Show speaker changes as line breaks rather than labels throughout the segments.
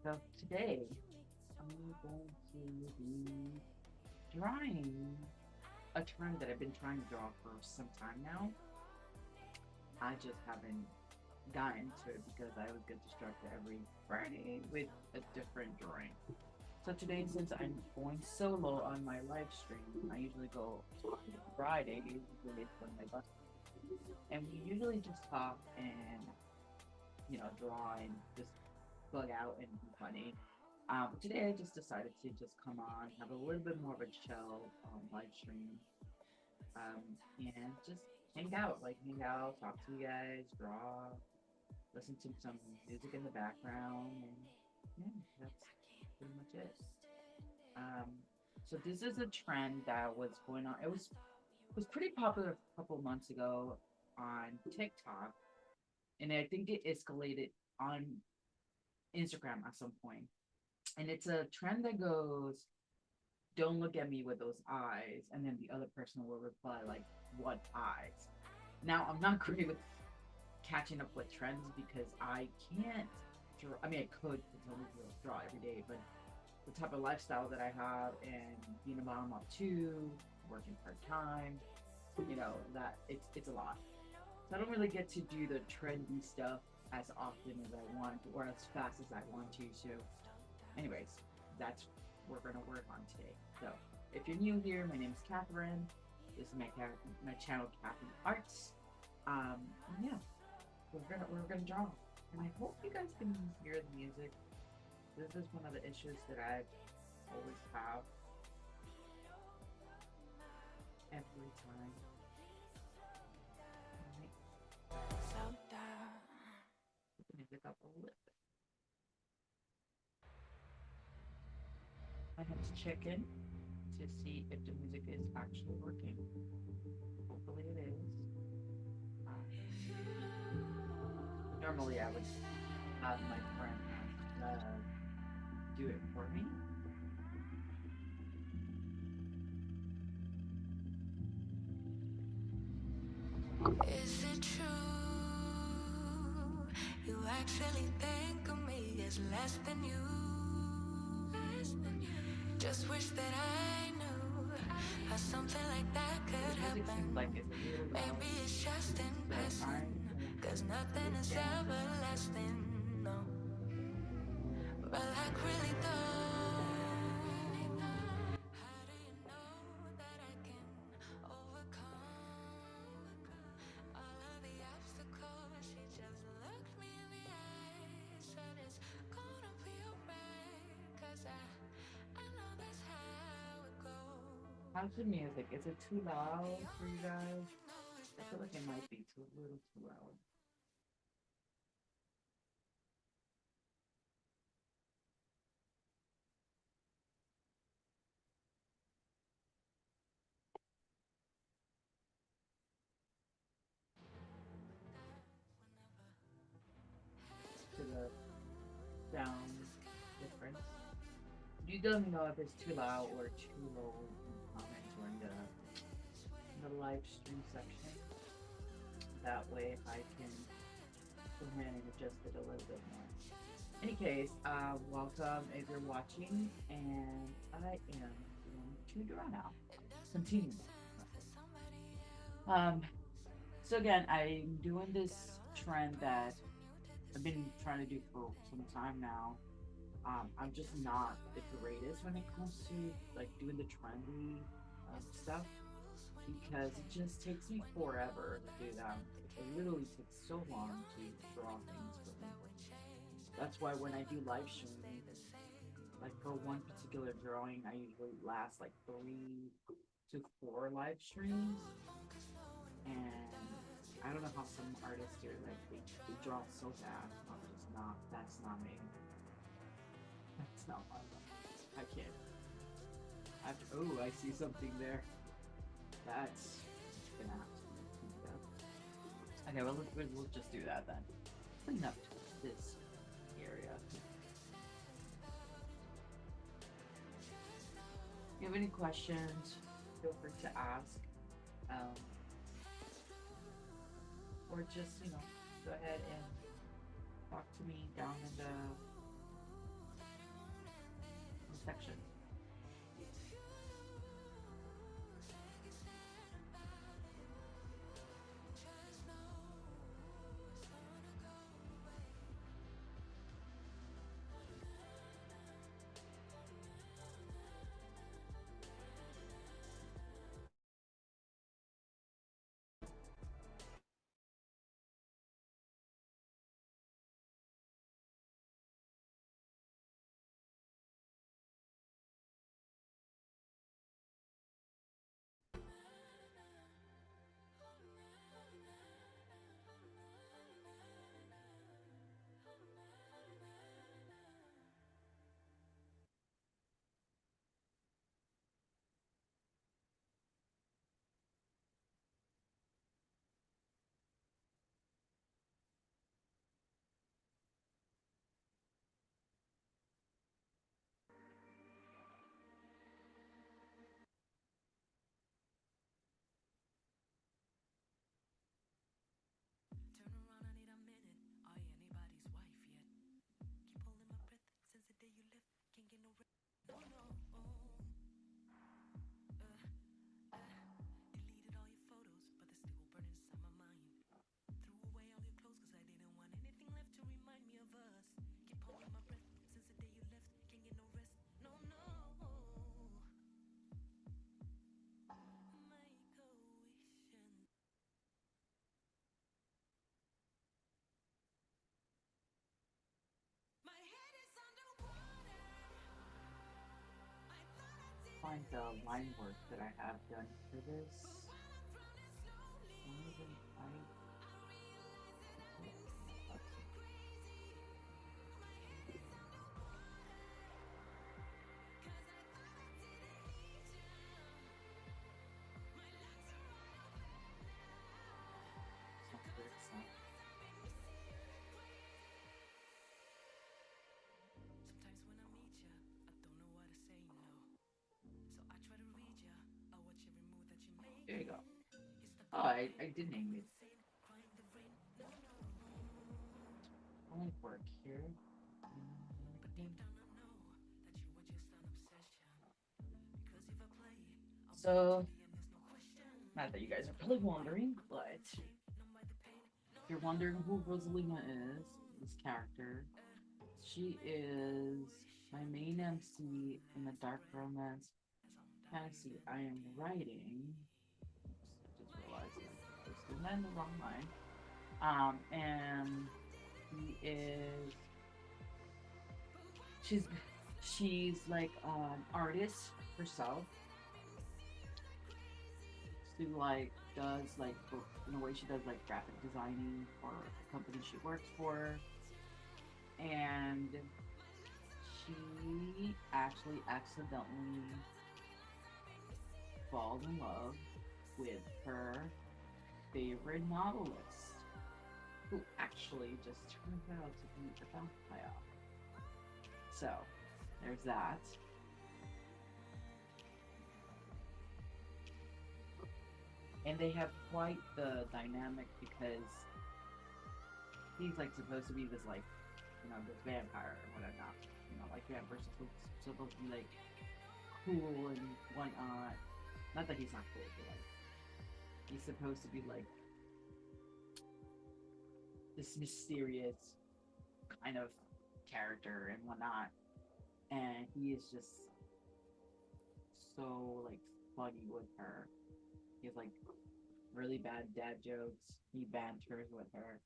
So today I'm going to be drawing a trend that I've been trying to draw for some time now. I just haven't gotten to it because I always get distracted every Friday with a different drawing. So today, since I'm going solo on my live stream, I usually go Friday, usually it's one of my bus, and we usually just talk and draw and just bug out and be funny. Today I just decided to just come on, have a little bit more of a chill live stream, and just hang out, talk to you guys, draw, listen to some music in the background, and yeah, that's pretty much it. Um, so this is a trend that was going on. It was pretty popular a couple months ago on TikTok, and I think it escalated on Instagram at some point. And it's a trend that goes, "Don't look at me with those eyes," and then the other person will reply like, "What eyes?" Now I'm not great with catching up with trends because I can't draw. I mean, I could totally draw every day, but the type of lifestyle that I have and being a mom of two, working part time, that it's a lot. So I don't really get to do the trendy stuff as often as I want to, or as fast as I want to. So, anyways, that's what we're gonna work on today. So, if you're new here, my name is Catherine. This is my channel, Catherine Arts. And yeah, we're gonna draw, and I hope you guys can hear the music. This is one of the issues that I always have every time. Put the music up a little bit. I have to check in to see if the music is actually working. Hopefully it is. Normally I would have my friend do it for me.
Is it true you actually think of me as less than you? Just wish that I knew how something like that could
The music seems
happen.
like it's a little loud.
Maybe it's just in
So
passing,
I'm
cause nothing
going
is
to
everlasting, no. But like really though, how do you know that I can overcome all of the obstacles? She just looked me in the eye, said it's gonna be alright, cause I know that's how it goes.
How's the music? Is it too loud for you guys? I feel like it might be a little too loud. To the sound difference. You let me know if it's too loud or too low in the comments or in the live stream section. That way I can go ahead and adjust it a little bit more. Any case, welcome if you're watching, and I am going to draw now. Continue. Um, so again, I'm doing this trend that I've been trying to do for some time now. I'm just not the greatest when it comes to like doing the trendy stuff because it just takes me forever to do that. It literally takes so long to draw things for me. That's why when I do live streaming, like for one particular drawing, I usually last like 3 to 4 live streams, and I don't know how some artists do it. Like they draw so fast. I'm just not. That's not me. That's not my life. I can't. Oh, I see something there. That's gonna have to be that. Okay, well we'll just do that then. Clean up this area. If you have any questions, feel free to ask. Um, or just go ahead and talk to me down in the section. Find the line work that I have done for this. There you go. Oh, I did name it. Line work here. So, not that you guys are probably wondering, but if you're wondering who Rosalina is, this character, she is my main MC in the dark romance fantasy I am writing. Just realized I posted that in the wrong line. And he is, she's like an artist herself. She like does like, in a way she does like graphic designing for the company she works for, and she actually accidentally falls in love with her favorite novelist, who actually just turns out to be a vampire. So there's that. And they have quite the dynamic because he's like supposed to be this like, you know, this vampire or whatnot. You know, like vampires are supposed to be like cool and whatnot. Not that he's not cool, but like he's supposed to be like this mysterious kind of character and whatnot. And he is just so like funny with her. He has like really bad dad jokes. He banters with her,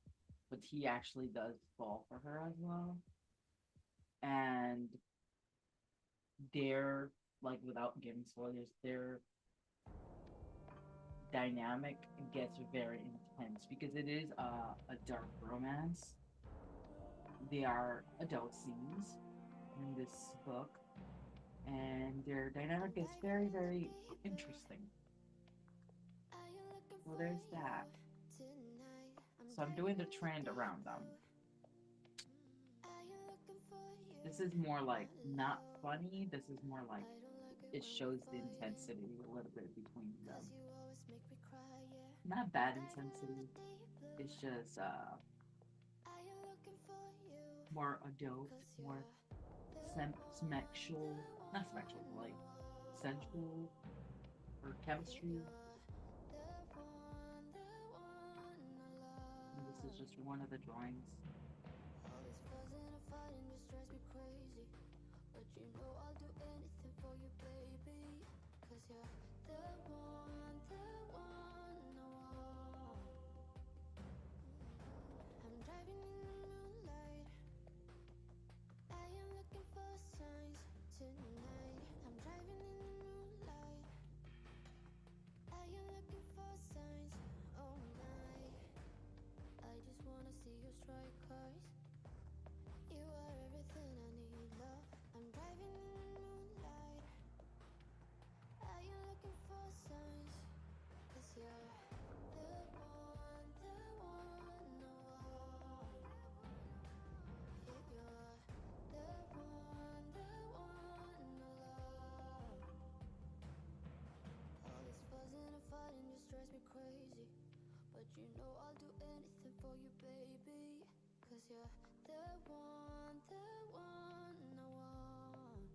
but he actually does fall for her as well. And they're like, without giving spoilers, their dynamic gets very intense because it is a dark romance. They are adult scenes in this book, and their dynamic is very, very interesting. So there's that. So I'm doing the trend around them. This is more like not funny. This is more like it shows the intensity a little bit between them. Not bad intensity. It's just more adult, more sexual not spectral, like central or chemistry. And this is just one of the drawings.
All this fussing and fighting just drives me crazy. But you know I'll do anything for you, baby. Cause you're the one I want. I'm driving in the moonlight. I am looking for signs tonight. I'm driving in the moonlight. I am looking for signs all night. I just wanna see your strikers. You are everything I need, love. I'm driving in the moonlight. I am looking for signs. Cause you're the one I want. Yeah, you're the one I love. All this fussing and fighting just drives me crazy. But you know I'll do anything for you, baby. Cause you're the one I want. Cause you're the one I want.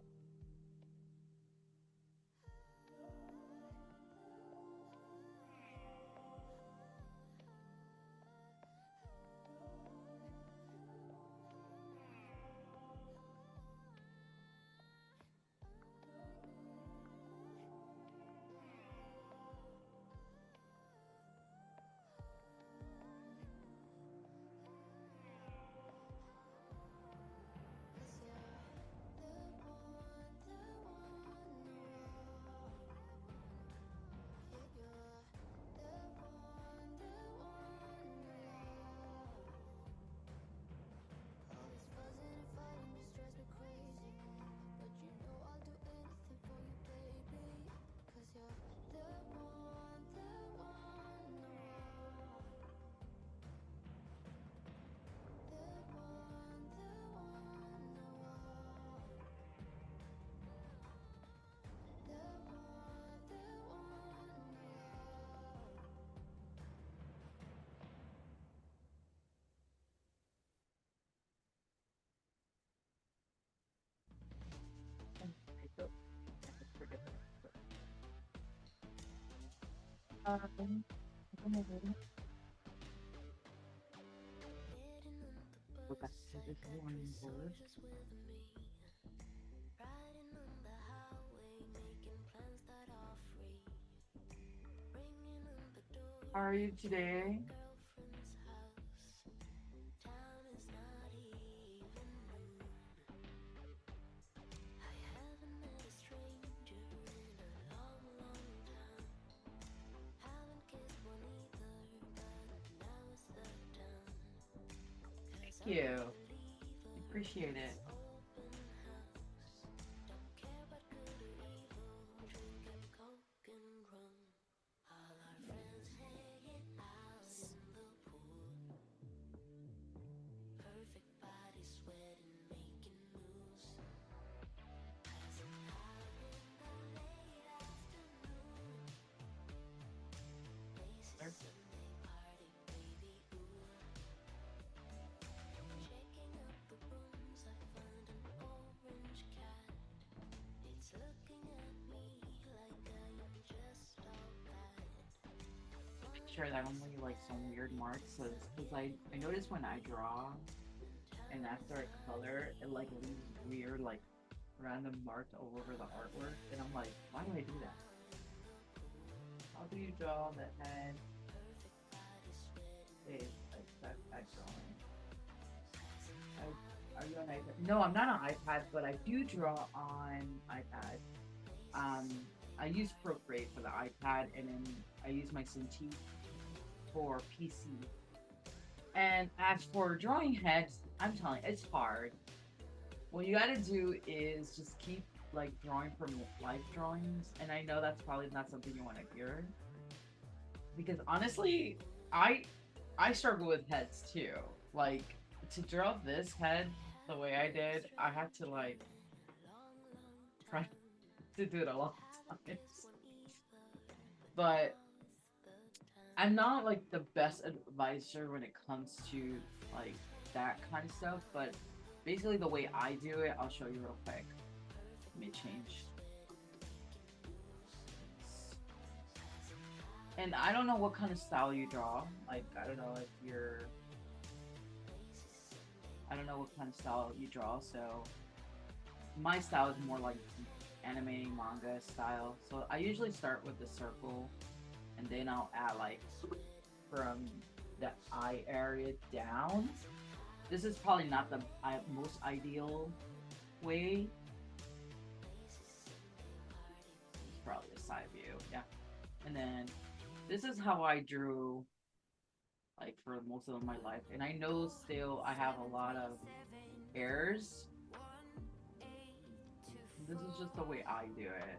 Yeah, you're the one I love. All this fussing and fighting just drives me crazy. But you know I'll do anything for you, baby. Cause you're the one I want. The one I want. The one I want.
And I don't forget that. I don't know. Go back to the drawing board.
Soldiers with me, riding on the highway, making plans that are free, ringing on the door.
How are you today?
Girlfriend's house, town is not even noon. I haven't met a stranger in a long, long time. Haven't kissed one either, but now is the time.
Thank you. Appreciate it.
Open house, don't care about good or evil, drinking coke and rum. All our friends hanging out in the pool. Perfect body sweating, making moves. Passing out in the late afternoon. Lazy Sunday party, baby, ooh. Shaking up the rooms, I find an orange cat. It's looking at me like I am just alright.
Make sure that only like some weird marks, because I notice when I draw and after I color, it like leaves weird like random marks all over the artwork, and I'm like, why do I do that? How do you draw the head? Hey, that drawing. Are you on iPad? No, I'm not on iPad, but I do draw on iPad. I use Procreate for the iPad, and then I use my Cintiq for PC. And as for drawing heads, I'm telling you, it's hard. What you gotta do is just keep like drawing from life drawings, and I know that's probably not something you want to hear, because honestly, I struggle with heads too. Like, to draw this head the way I did, I had to like try to do it a lot of times. But I'm not like the best advisor when it comes to like that kind of stuff, but basically the way I do it, I'll show you real quick. Let me change. And I don't know what kind of style you draw. Like, I don't know if you're... I don't know what kind of style you draw, so... My style is more like anime, manga style. So I usually start with the circle, and then I'll add like from the eye area down. This is probably not the most ideal way. It's probably a side view, yeah. And then this is how I drew like for most of my life. And I know still I have a lot of errors. This is just the way I do it.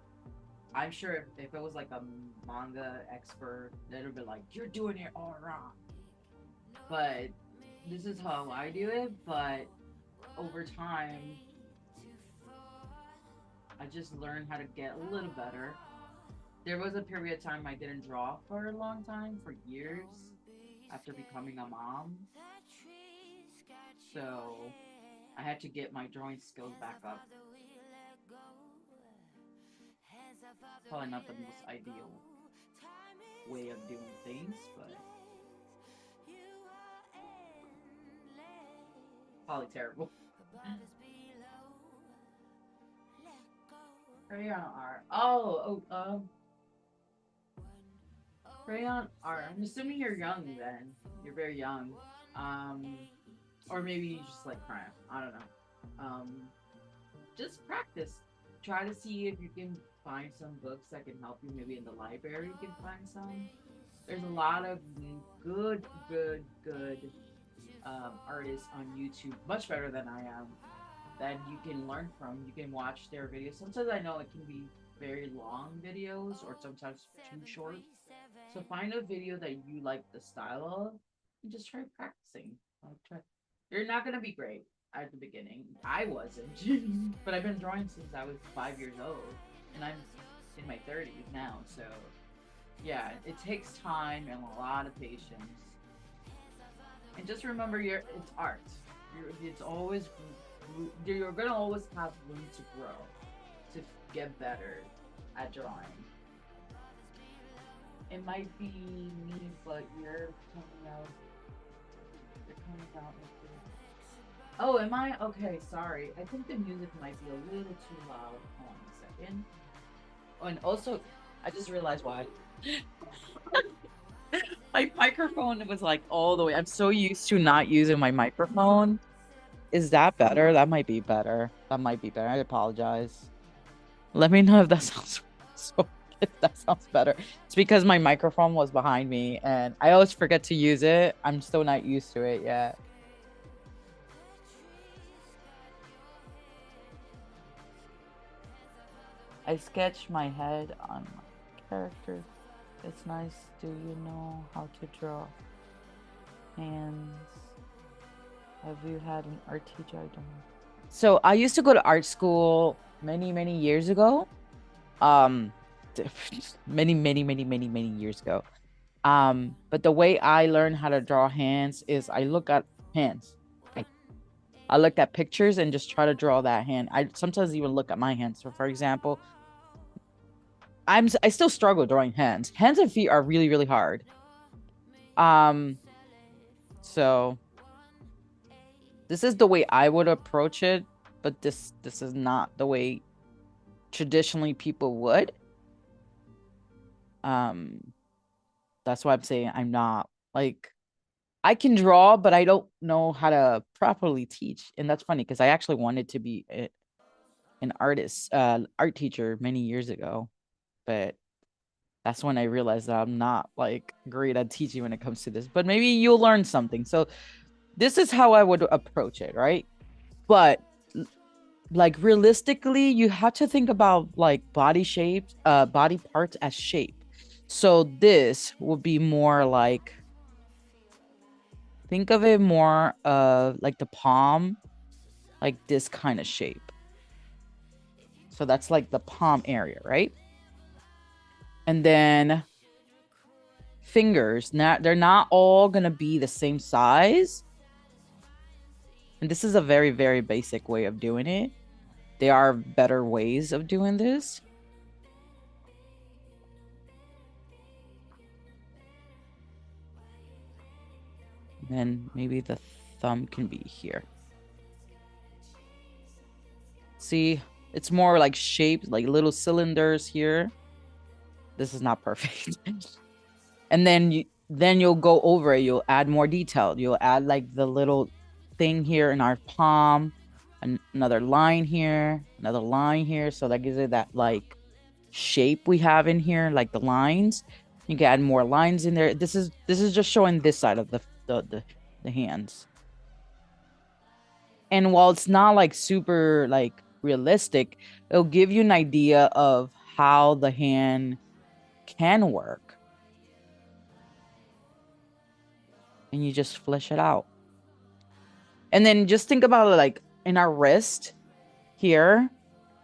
I'm sure if it was like a manga expert, they would be like, you're doing it all wrong. But this is how I do it, but over time, I just learned how to get a little better. There was a period of time I didn't draw for a long time, for years, after becoming a mom. So I had to get my drawing skills back up. Probably not the most ideal way of doing things, but probably terrible. Crayon art. Crayon art. I'm assuming you're young then. You're very young. Or maybe you just like crime. I don't know. Just practice. Try to see if you can find some books that can help you. Maybe in the library you can find some. There's a lot of good artists on YouTube, much better than I am, that you can learn from. You can watch their videos. Sometimes I know it can be very long videos or sometimes too short. So find a video that you like the style of and just try practicing. You're not going to be great at the beginning. I wasn't. But I've been drawing since I was 5 years old. And I'm in my 30s now. So yeah, it takes time and a lot of patience. And just remember, it's art. It's always... You're going to always have room to grow, to get better at drawing. It might be me, but you're coming out. You're coming out with it. Oh, am I? Okay, sorry. I think the music might be a little too loud. Hold on a second. Oh, and also, I just realized why. My microphone was like all the way. I'm so used to not using my microphone. Is that better? That might be better. That might be better. I apologize. Let me know if that sounds if that sounds better. It's because my microphone was behind me and I always forget to use it. I'm still not used to it yet. I sketched my head on my character. It's nice. Do you know how to draw hands? Have you had an art teacher? I don't know. So I used to go to art school many years ago. Many years ago. But the way I learned how to draw hands is I look at hands. I look at pictures and just try to draw that hand. I sometimes even look at my hands. So for example, I still struggle drawing hands. Hands and feet are really hard. So this is the way I would approach it, but this is not the way traditionally people would. That's why I'm saying I'm not like, I can draw, but I don't know how to properly teach. And that's funny because I actually wanted to be an artist, art teacher many years ago, but that's when I realized that I'm not like great at teaching when it comes to this, but maybe you'll learn something. So this is how I would approach it, right? But like realistically, you have to think about like body shapes, body parts as shape. So this would be more like, think of it more like the palm, like this kind of shape. So that's like the palm area, right? And then fingers, they're not all gonna be the same size. And this is a very basic way of doing it.
there are better ways of doing this. Then maybe the thumb can be here. See, it's more like shaped, like little cylinders here. This is not perfect. And then you'll go over it. You'll add more detail. You'll add like the little thing here in our palm, another line here, another line here. So that gives it that like shape we have in here, like the lines. You can add more lines in there. This is just showing this side of the hands. And while it's not like super like realistic, it'll give you an idea of how the hand can work. And you just flesh it out. And then just think about it like in our wrist here,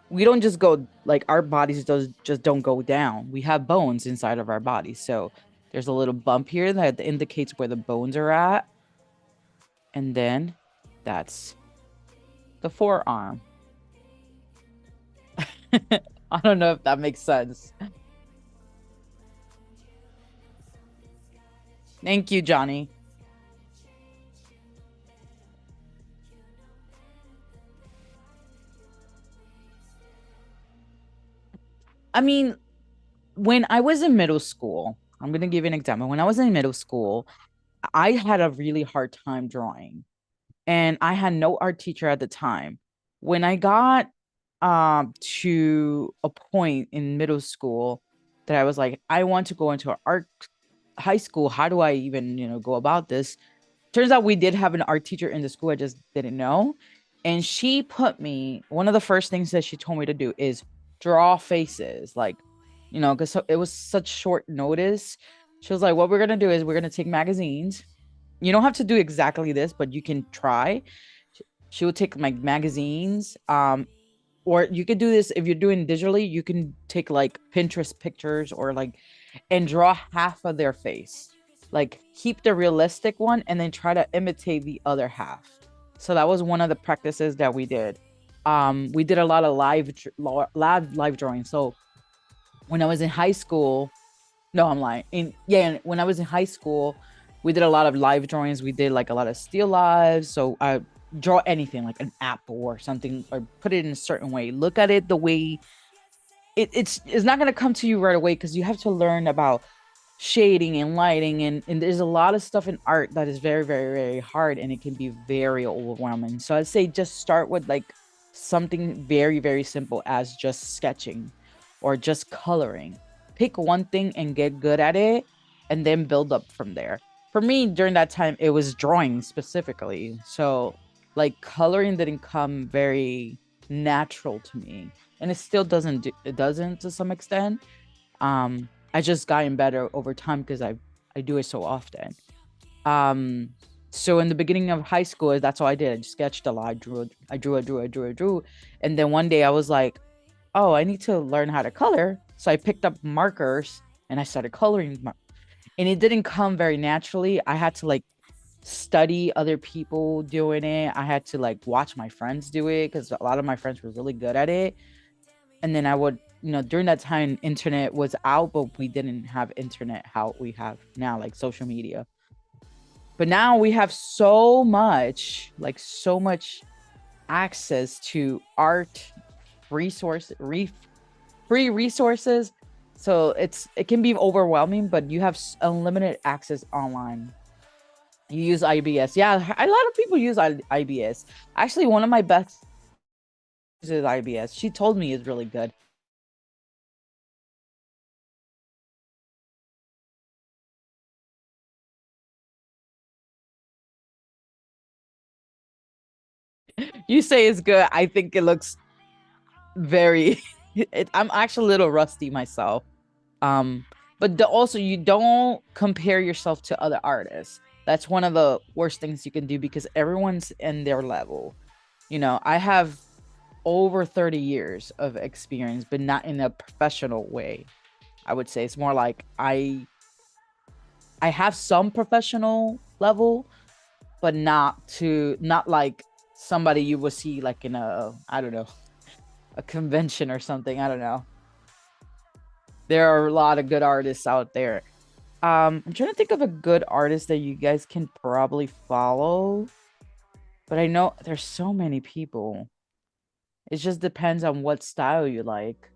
we don't just go like our bodies just don't go down. We have bones inside of our body. So there's a little bump here that indicates where the bones are at. And then that's the forearm. I don't know if that makes sense. Thank you, Johnny. I mean, when I was in middle school, I'm going to give you an example. When I was in middle school, I had a really hard time drawing. And I had no art teacher at the time. When I got to a point in middle school that I was like, I want to go into an art high school. How do I even, go about this? Turns out we did have an art teacher in the school. I just didn't know. And she put me, one of the first things that she told me to do is draw faces, like, because it was such short notice. She was like, what we're going to do is we're going to take magazines. You don't have to do exactly this, but you can try. She will take like magazines, or you could do this if you're doing digitally. You can take like Pinterest pictures or like, and draw half of their face. Like keep the realistic one and then try to imitate the other half. So that was one of the practices that we did. We did a lot of live drawing. So when I was in high school, no, I'm lying. When I was in high school, we did a lot of live drawings. We did like a lot of still lives. So I draw anything like an apple or something, or put it in a certain way. Look at it the way it's not going to come to you right away, because you have to learn about shading and lighting. And there's a lot of stuff in art that is very, very, very hard, and it can be very overwhelming. So I'd say just start with like something very, very simple as just sketching or just coloring. Pick one thing and get good at it, and then build up from there. For me, during that time, it was drawing specifically. So like coloring didn't come very natural to me, and it still doesn't to some extent. I just gotten better over time because I do it so often. So in the beginning of high school, that's all I did. I just sketched a lot. I drew. And then one day I was like, oh, I need to learn how to color. So I picked up markers and I started coloring. And it didn't come very naturally. I had to like study other people doing it. I had to like watch my friends do it, because a lot of my friends were really good at it. And then I would, during that time, internet was out, but we didn't have internet how we have now, like social media. But now we have so much access to art free resources. So it can be overwhelming, but you have unlimited access online. You use IBS. Yeah, a lot of people use IBS. Actually, one of my best uses IBS. She told me it's really good. You say it's good. I think it looks very I'm actually a little rusty myself. But also you don't compare yourself to other artists. That's one of the worst things you can do, because everyone's in their level. I have over 30 years of experience, but not in a professional way. I would say it's more like I have some professional level, but not like somebody you will see like in a, I don't know, a convention or something. I don't know. There are a lot of good artists out there. I'm trying to think of a good artist that you guys can probably follow, but I know there's so many people. It just depends on what style you like.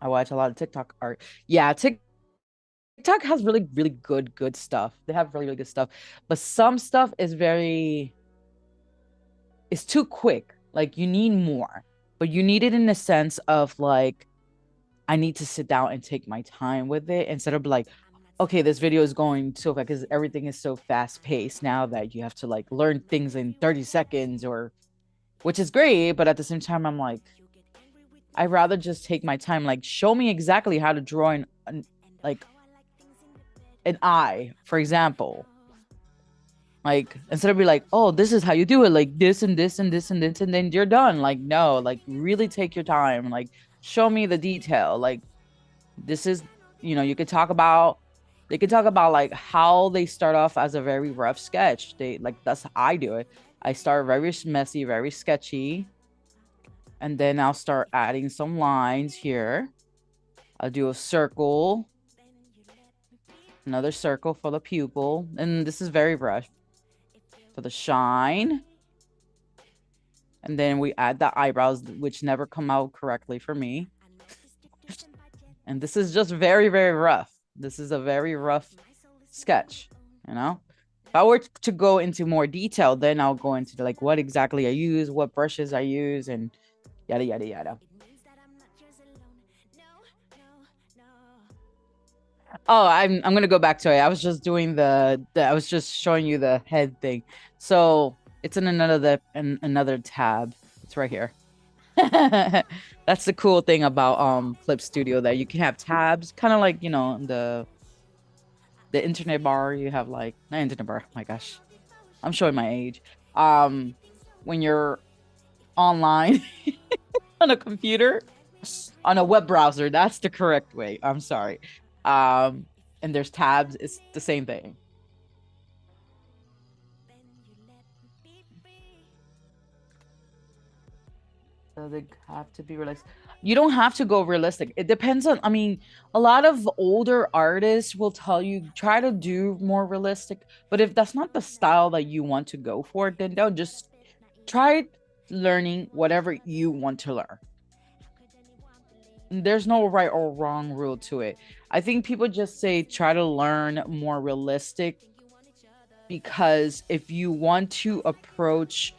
I watch a lot of TikTok art. Yeah, TikTok has really, really good stuff. They have really, really good stuff, but some stuff is it's too quick. Like, you need more, but you need it in the sense of like, I need to sit down and take my time with it instead of like, okay, this video is going so fast because everything is so fast paced now that you have to like learn things in 30 seconds or, which is great. But at the same time, I'm like, I'd rather just take my time. Like, show me exactly how to draw like an eye, for example. Like, instead of be like, oh, this is how you do it, like this and this and this and this, and then you're done. Like, no, like really take your time. Like, show me the detail. Like, this is, you know, they could talk about like how they start off as a very rough sketch. They like, that's how I do it. I start very messy, very sketchy, and then I'll start adding some lines here. I'll do a circle, another circle for the pupil, and this is very rough for the shine. And then we add the eyebrows, which never come out correctly for me. And this is just very, very rough. This is a very rough sketch, you know? If I were to go into more detail, then I'll go into like what exactly I use, what brushes I use, and yada, yada, yada. Oh, I'm gonna go back to it. I was just doing I was just showing you the head thing. So it's in another tab. It's right here. That's the cool thing about Clip Studio, that you can have tabs, kind of like, you know, the internet bar. You have like, not internet bar, oh my gosh, I'm showing my age. When you're online on a computer, on a web browser, that's the correct way. I'm sorry. And there's tabs. It's the same thing. So they have to be realistic. You don't have to go realistic. It depends on, I mean, a lot of older artists will tell you try to do more realistic, but if that's not the style that you want to go for, then don't, just try learning whatever you want to learn. There's no right or wrong rule to it. I think people just say try to learn more realistic because if you want to approach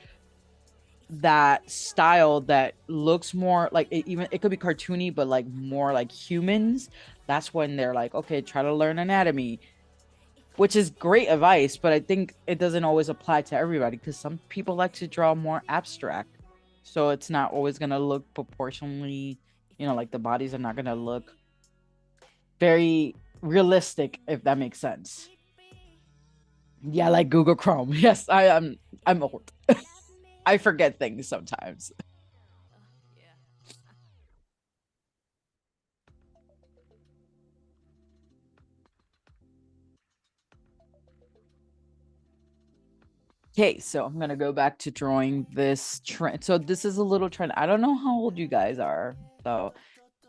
that style that looks more like it could be cartoony, but like more like humans, that's when they're like, okay, try to learn anatomy, which is great advice, but I think it doesn't always apply to everybody because some people like to draw more abstract, so it's not always going to look proportionally, you know, like the bodies are not going to look very realistic, if that makes sense. Yeah, like Google Chrome. Yes, I'm old. I forget things sometimes. Okay, so I'm gonna go back to drawing this trend. So this is a little trend. I don't know how old you guys are, so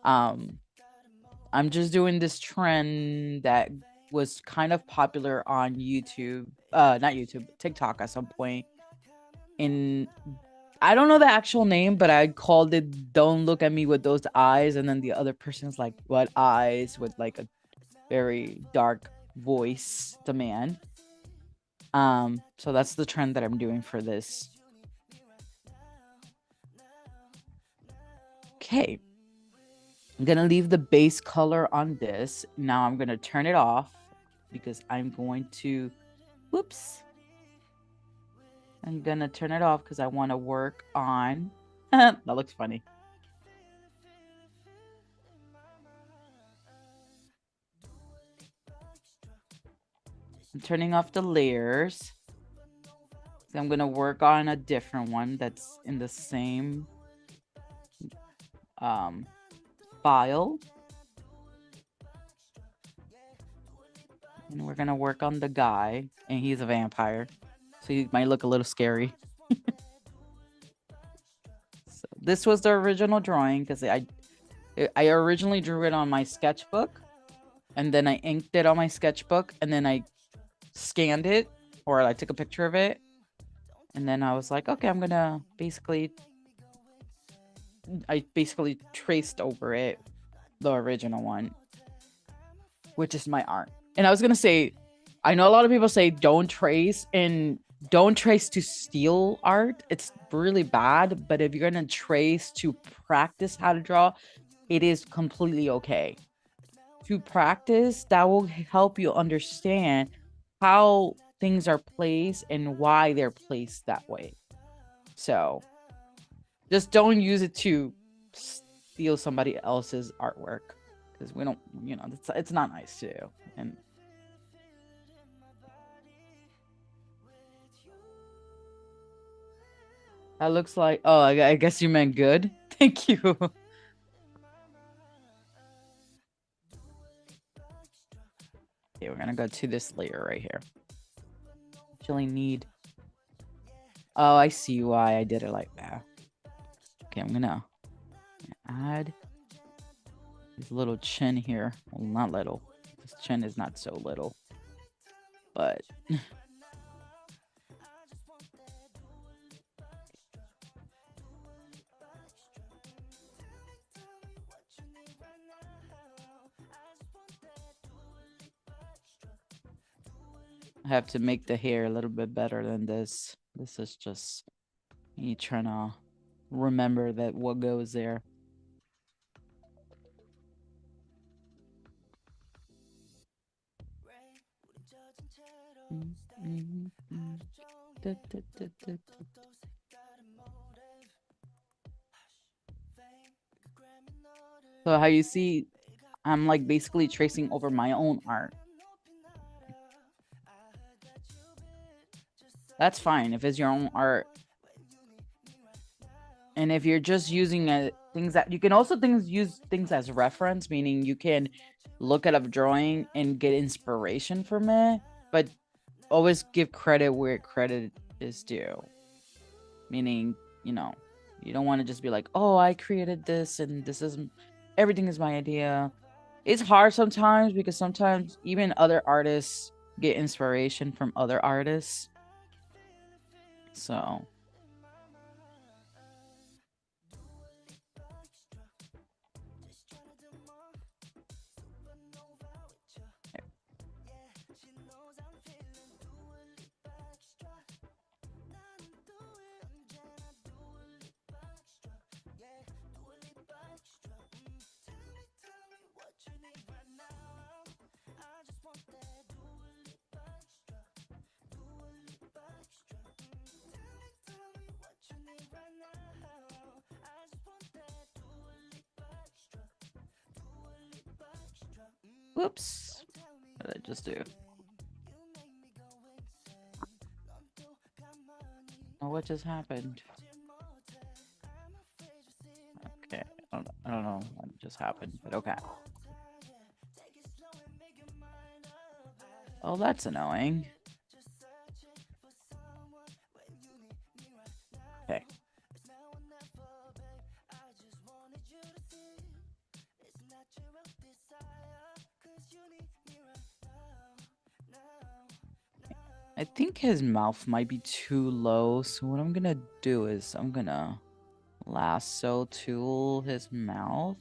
I'm just doing this trend that was kind of popular on YouTube, not YouTube, TikTok at some point. I don't know the actual name, but I called it "Don't Look at Me with Those Eyes," and then the other person's like, "What eyes?" with like a very dark voice, the man. So that's the trend that I'm doing for this. Okay. I'm gonna leave the base color on this. Now I'm gonna turn it off because I'm going to, whoops. I'm gonna turn it off because I want to work on, that looks funny. I'm turning off the layers. So I'm gonna work on a different one that's in the same file. And we're gonna work on the guy, and he's a vampire, so he might look a little scary. So this was the original drawing because I originally drew it on my sketchbook, and then I inked it on my sketchbook, and then I scanned it, or I took a picture of it, and then I was like, okay, I'm gonna I basically traced over it the original one, which is my art. And I was gonna say, I know a lot of people say don't trace to steal art. It's really bad, but if you're gonna trace to practice how to draw, it is completely okay. To practice, that will help you understand how things are placed and why they're placed that way. So just don't use it to steal somebody else's artwork, because we don't, it's not nice to do. And that looks like, oh, I guess you meant good. Thank you. Okay, we're gonna go to this layer right here. Actually need, oh, I see why I did it like that. Okay, I'm gonna add this little chin here. Well, not little. This chin is not so little, but I have to make the hair a little bit better than this. This is just me trying to remember that what goes there. So how you see, I'm like basically tracing over my own art. That's fine if it's your own art. And if you're just using things that you can also use things as reference, meaning you can look at a drawing and get inspiration from it, but always give credit where credit is due. Meaning, you don't want to just be like, oh, I created this and this is everything is my idea. It's hard sometimes because sometimes even other artists get inspiration from other artists. So whoops. What did I just do? Oh, what just happened? Okay, I don't know what just happened, but okay. Oh, that's annoying. Okay. I think his mouth might be too low, so what I'm gonna do is I'm gonna lasso tool his mouth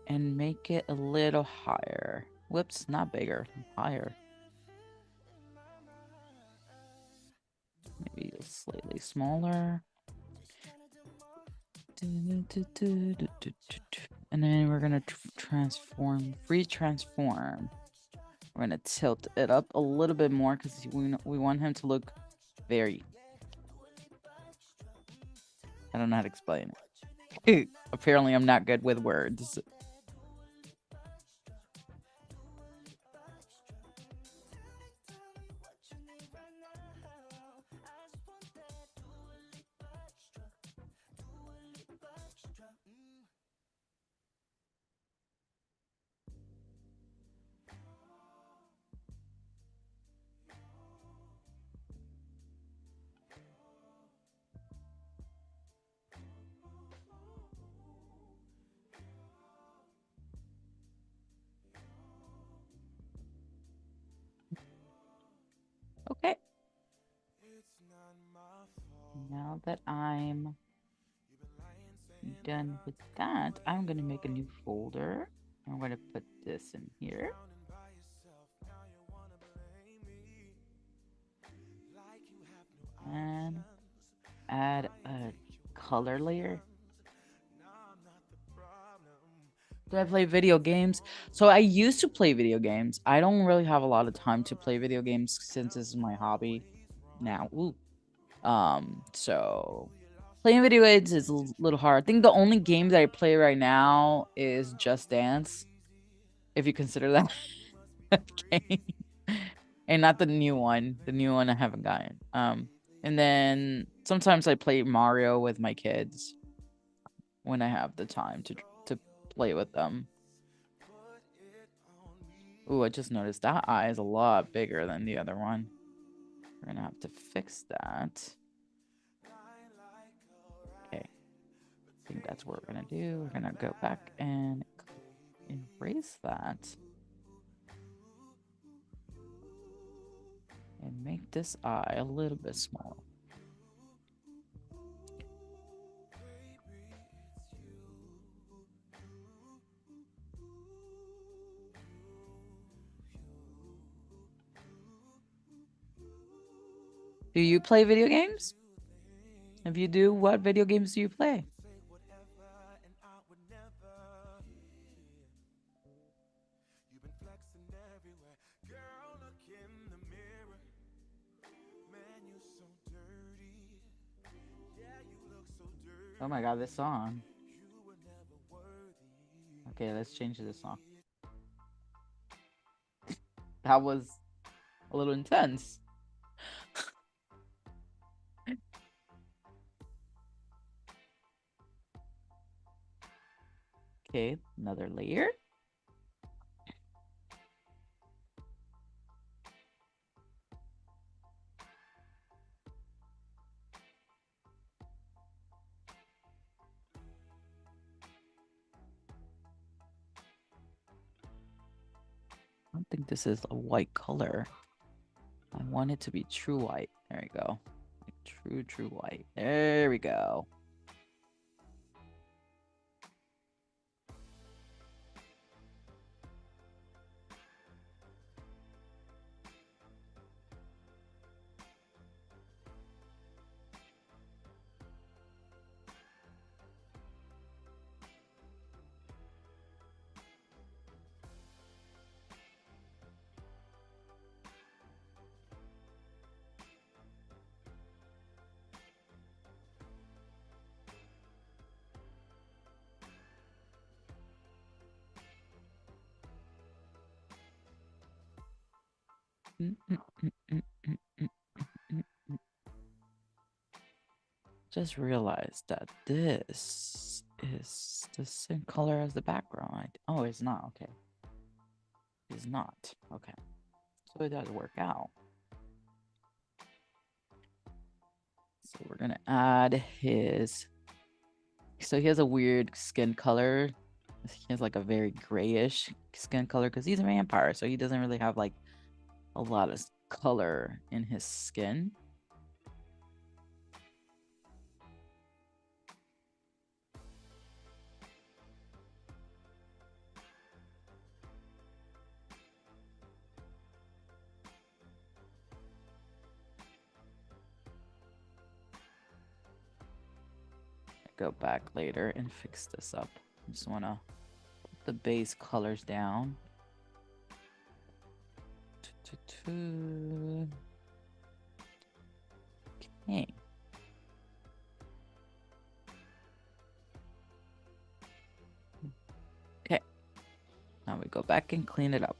and make it a little higher. Whoops, not bigger, higher. Maybe slightly smaller. And then we're gonna free transform. We're gonna tilt it up a little bit more because we want him to look very... I don't know how to explain it. Apparently I'm not good with words. Now that I'm done with that, I'm gonna make a new folder. I'm gonna put this in here. And add a color layer. Do I play video games? So I used to play video games. I don't really have a lot of time to play video games since this is my hobby now. Ooh. So playing video games is a little hard. I think the only game that I play right now is Just Dance, if you consider that a game. And not the new one. The new one I haven't gotten. And then sometimes I play Mario with my kids when I have the time to play with them. Ooh, I just noticed that eye is a lot bigger than the other one. We're gonna have to fix that. Okay. I think that's what we're gonna do. We're gonna go back and erase that. And make this eye a little bit smaller. Do you play video games? If you do, what video games do you play? Oh my god, this song. Okay, let's change this song. That was a little intense. Okay, another layer. I don't think this is a white color. I want it to be true white. There we go. Like true white. There we go. Just realized that this is the same color as the background. Oh, it's not. Okay. It's not. Okay. So it does work out. So we're going to add his... So he has a weird skin color. He has like a very grayish skin color because he's a vampire. So he doesn't really have like a lot of color in his skin. Go back later and fix this up. I just want to put the base colors down. Okay. Okay. Now we go back and clean it up.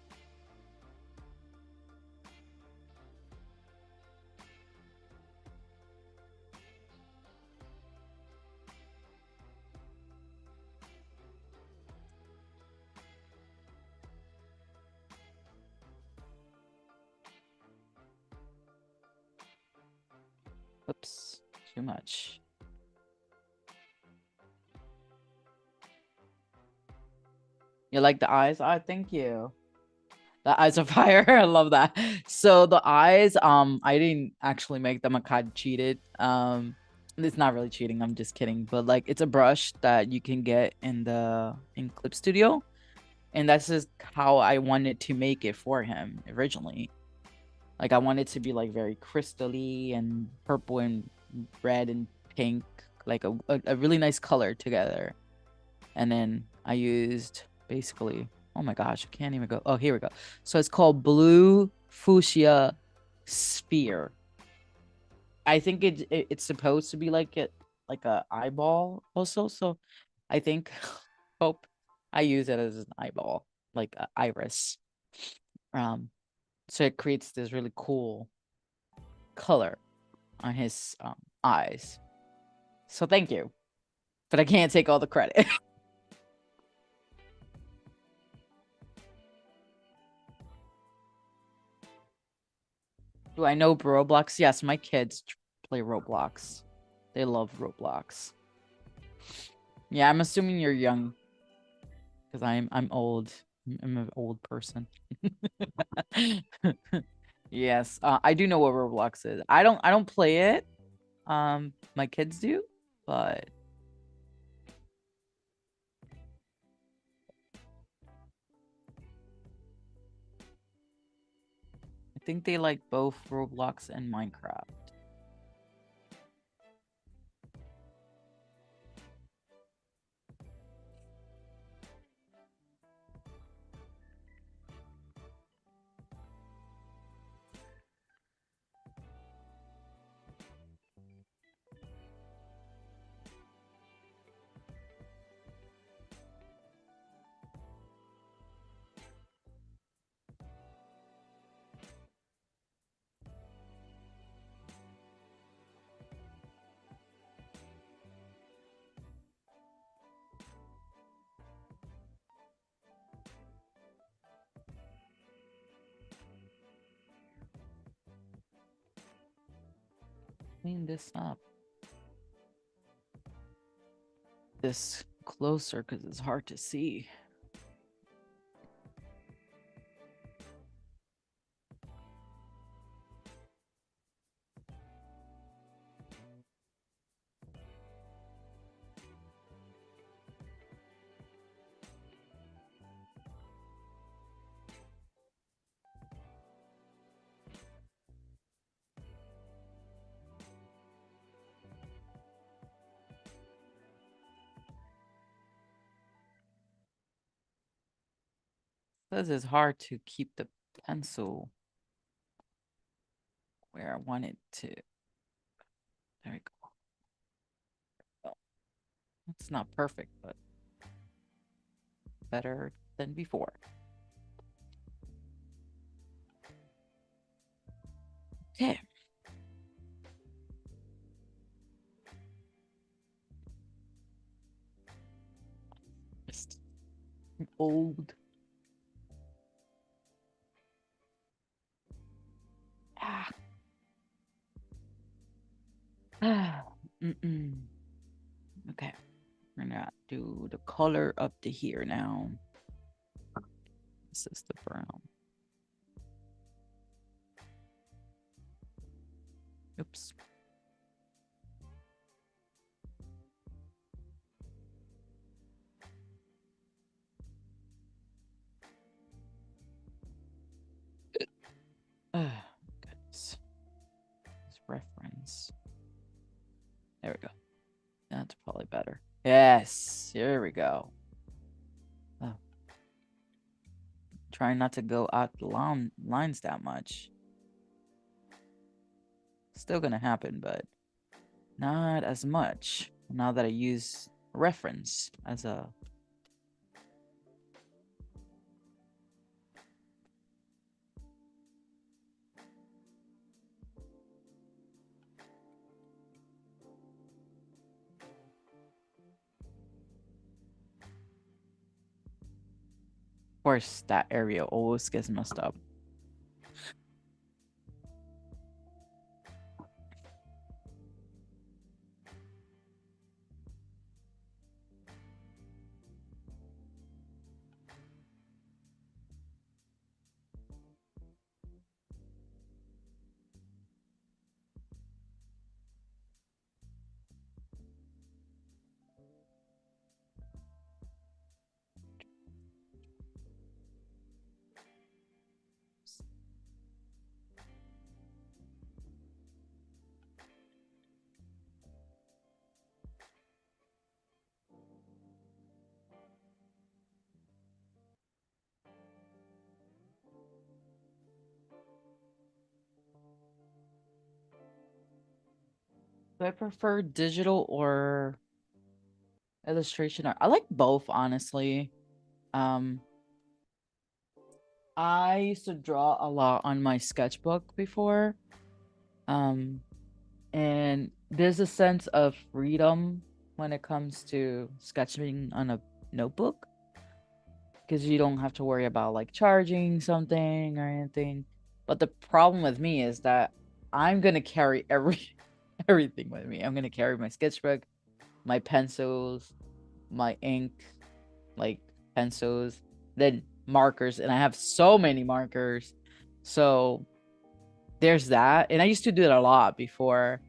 Oops, too much. You like the eyes? Oh, thank you. The eyes are fire. I love that. So the eyes, I didn't actually make them. I kind of cheated. It's not really cheating. I'm just kidding. But like, it's a brush that you can get in Clip Studio, and that's just how I wanted to make it for him originally. Like, I wanted to be like very crystally and purple and red and pink, like a really nice color together. And then I used basically, oh my gosh, I can't even go. Oh, here we go. So it's called Blue Fuchsia Sphere. I think it's supposed to be like a eyeball also. So I think hope I use it as an eyeball, like an iris. So it creates this really cool color on his eyes. So thank you. But I can't take all the credit. Do I know Roblox? Yes, my kids play Roblox. They love Roblox. Yeah, I'm assuming you're young. Because I'm old. I'm an old person. Yes, I do know what Roblox is. I don't play it. My kids do, but I think they like both Roblox and Minecraft. Clean this up. This closer because it's hard to see. Says it's hard to keep the pencil where I want it to. There we go. Well, it's not perfect, but better than before. Okay. Just old. Ah. Okay. We're gonna do the color up to here now. This is the brown. Oops. Goodness. This reference. There we go. That's probably better. Yes. Here we go. Oh. Trying not to go out the lines that much. Still gonna happen, but not as much now that I use reference as a of course that area always gets messed up. Do I prefer digital or illustration art? I like both, honestly. Um, I used to draw a lot on my sketchbook before. And there's a sense of freedom when it comes to sketching on a notebook because you don't have to worry about like charging something or anything. But the problem with me is that I'm gonna carry everything with me. I'm gonna carry my sketchbook, my pencils, my ink, like pencils, then markers, and I have so many markers. So there's that. And I used to do it a lot before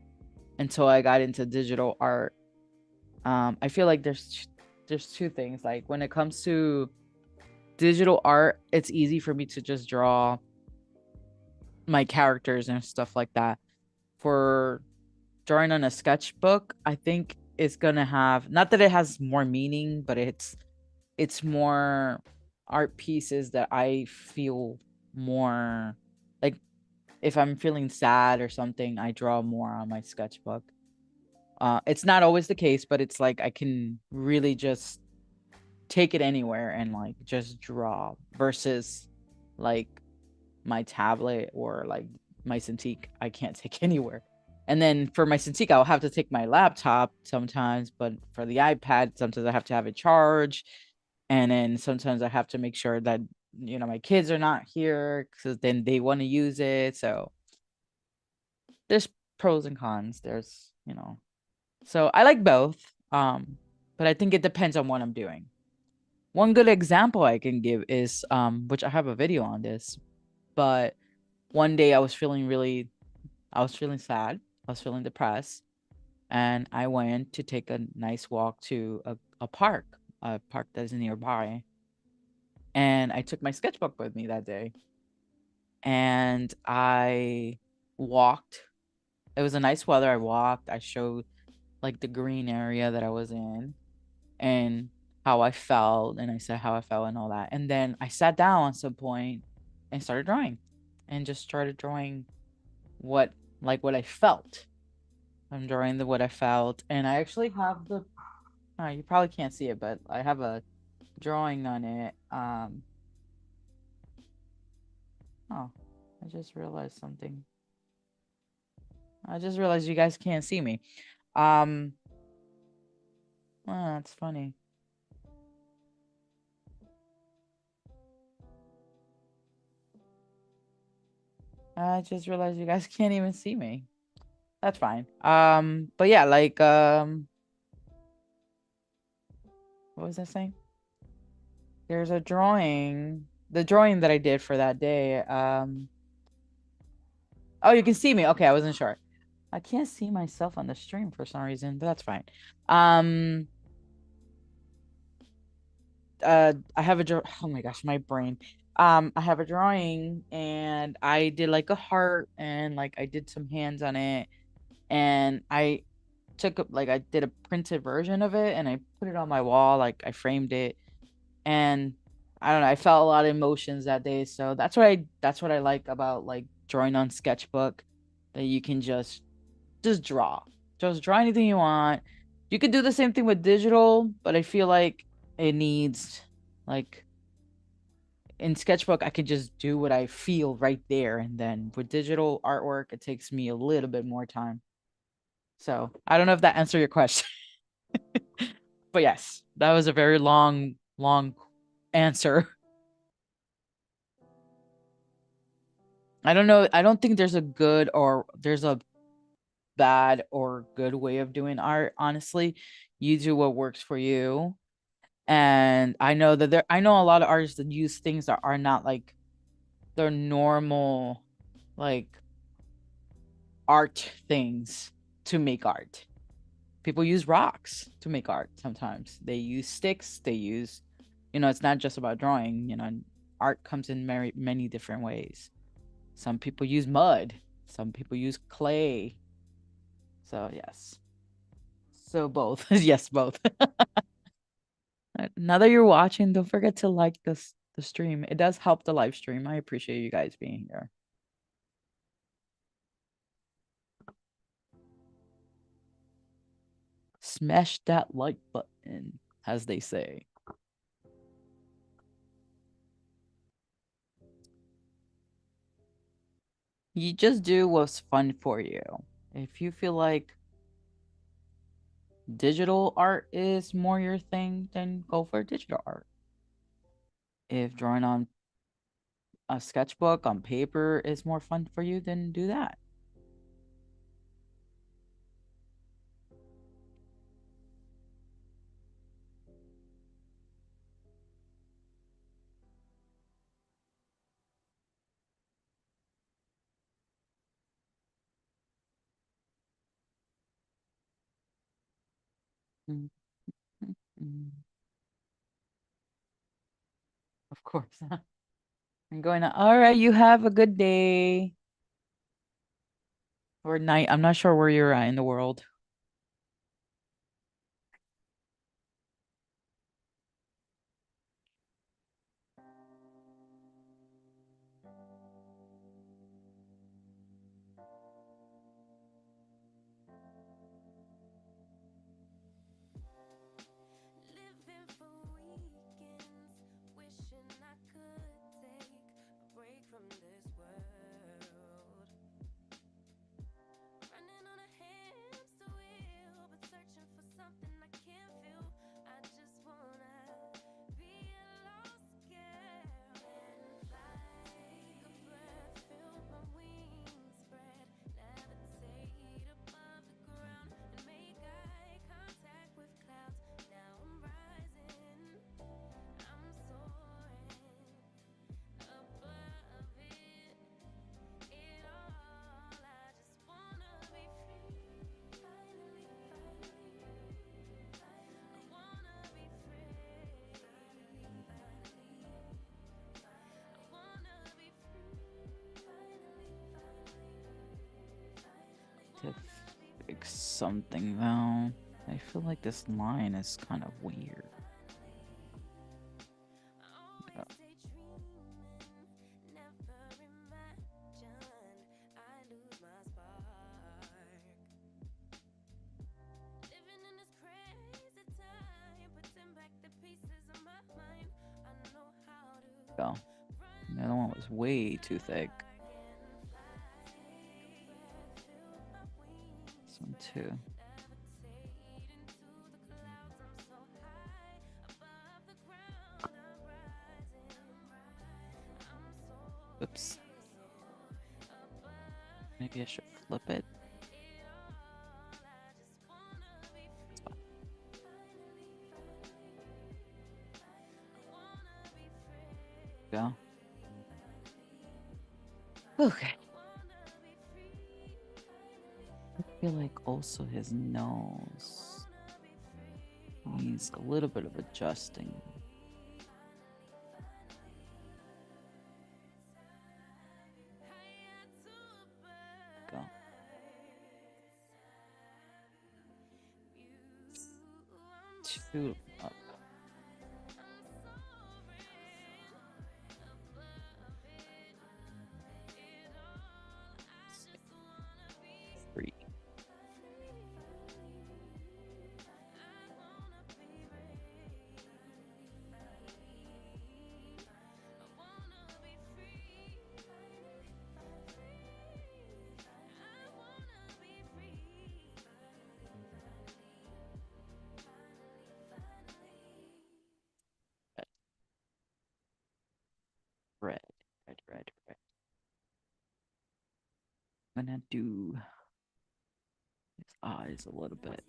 until I got into digital art. I feel like there's two things. Like when it comes to digital art, it's easy for me to just draw my characters and stuff like that. For drawing on a sketchbook, I think it's gonna have, not that it has more meaning, but it's more art pieces that I feel more like. If I'm feeling sad or something, I draw more on my sketchbook. It's not always the case, but it's like I can really just take it anywhere and like just draw versus like my tablet or like my Cintiq. I can't take anywhere. And then for my Cintiq, I'll have to take my laptop sometimes, but for the iPad, sometimes I have to have it charged. And then sometimes I have to make sure that, you know, my kids are not here because then they want to use it. So there's pros and cons. There's, you know, so I like both. But I think it depends on what I'm doing. One good example I can give is which I have a video on this, but one day I was feeling sad. I was feeling depressed, and I went to take a nice walk to a park that is nearby. And I took my sketchbook with me that day. And I walked. It was a nice weather. I walked. I showed like the green area that I was in and how I felt. And I said how I felt and all that. And then I sat down at some point and started drawing and just started drawing what I felt. I'm drawing what I felt. And I actually have you probably can't see it, but I have a drawing on it. Oh, I just realized something. I just realized you guys can't see me. Oh, that's funny. I just realized you guys can't even see me. That's fine. But yeah, like, what was I saying? There's a drawing, the drawing that I did for that day. Oh, you can see me. Okay, I wasn't sure. I can't see myself on the stream for some reason, but that's fine. I have oh my gosh, my brain. I have a drawing and I did like a heart and like I did some hands on it and I I did a printed version of it and I put it on my wall, like I framed it, and I don't know, I felt a lot of emotions that day. So that's what I like about like drawing on sketchbook, that you can just draw. Just draw anything you want. You could do the same thing with digital, but I feel like it needs like in sketchbook I could just do what I feel right there, and then with digital artwork it takes me a little bit more time. So I don't know if that answered your question. But yes, that was a very long answer. I don't know. I don't think there's a good or there's a bad or good way of doing art. Honestly, you do what works for you. And I know that I know a lot of artists that use things that are not like their normal, like art things to make art. People use rocks to make art sometimes. They use sticks, they use, it's not just about drawing, art comes in many different ways. Some people use mud, some people use clay. So yes. So both. Yes, both. Now that you're watching, don't forget to like the stream. It does help the live stream. I appreciate you guys being here. smash that like button, as they say. You just do what's fun for you. If you feel like digital art is more your thing, then go for digital art. If drawing on a sketchbook on paper is more fun for you, then do that. Of course. I'm going to, all right, you have a good day. Or night. I'm not sure where you're at in the world.
Living for weekends, wishing I could take a break from this world. Running on a hamster wheel, but searching for something I can't feel. I just wanna be a lost girl and fly. Take a breath, feel my wings spread, levitate above the ground and make eye contact with clouds. Now I'm rising, I'm soaring above it all. I just wanna be free. Finally, I wanna be free. I wanna be free.
To fix something though. I feel like this line is kind of weird.
Always daydreaming, never imagined I lose my spark. Living in this crazy time, putting back the pieces of my mind. I know how to
Go. The other one was way too thick. This one too. Oops. Maybe I should flip it. Go. Okay. I feel like also his nose needs a little bit of adjusting. Go. Two up. Three. Red, red, red, red. I'm gonna do his eyes a little bit.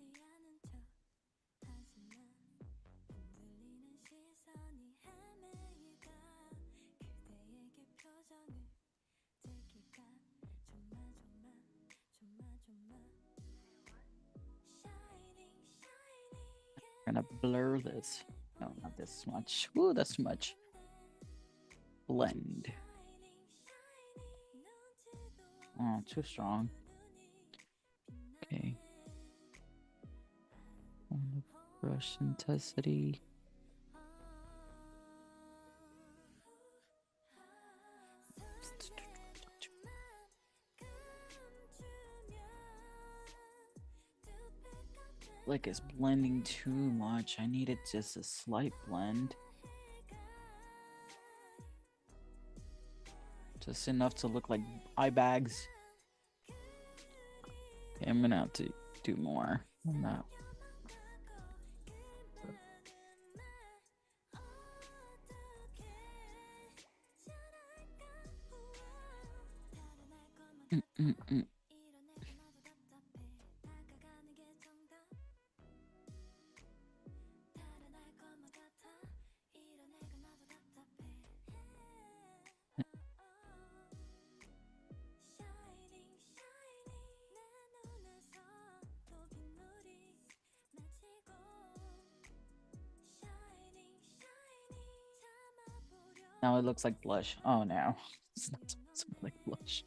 I'm gonna blur this. No, not this much. Ooh, that's too much. Blend. Oh, too strong. Okay. On the brush intensity. like it's blending too much. I needed just a slight blend. Just enough to look like eye bags. Okay, I'm gonna have to do more on that. Now it looks like blush. Oh no, it's not supposed to look like blush.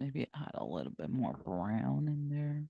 Maybe add a little bit more brown in there.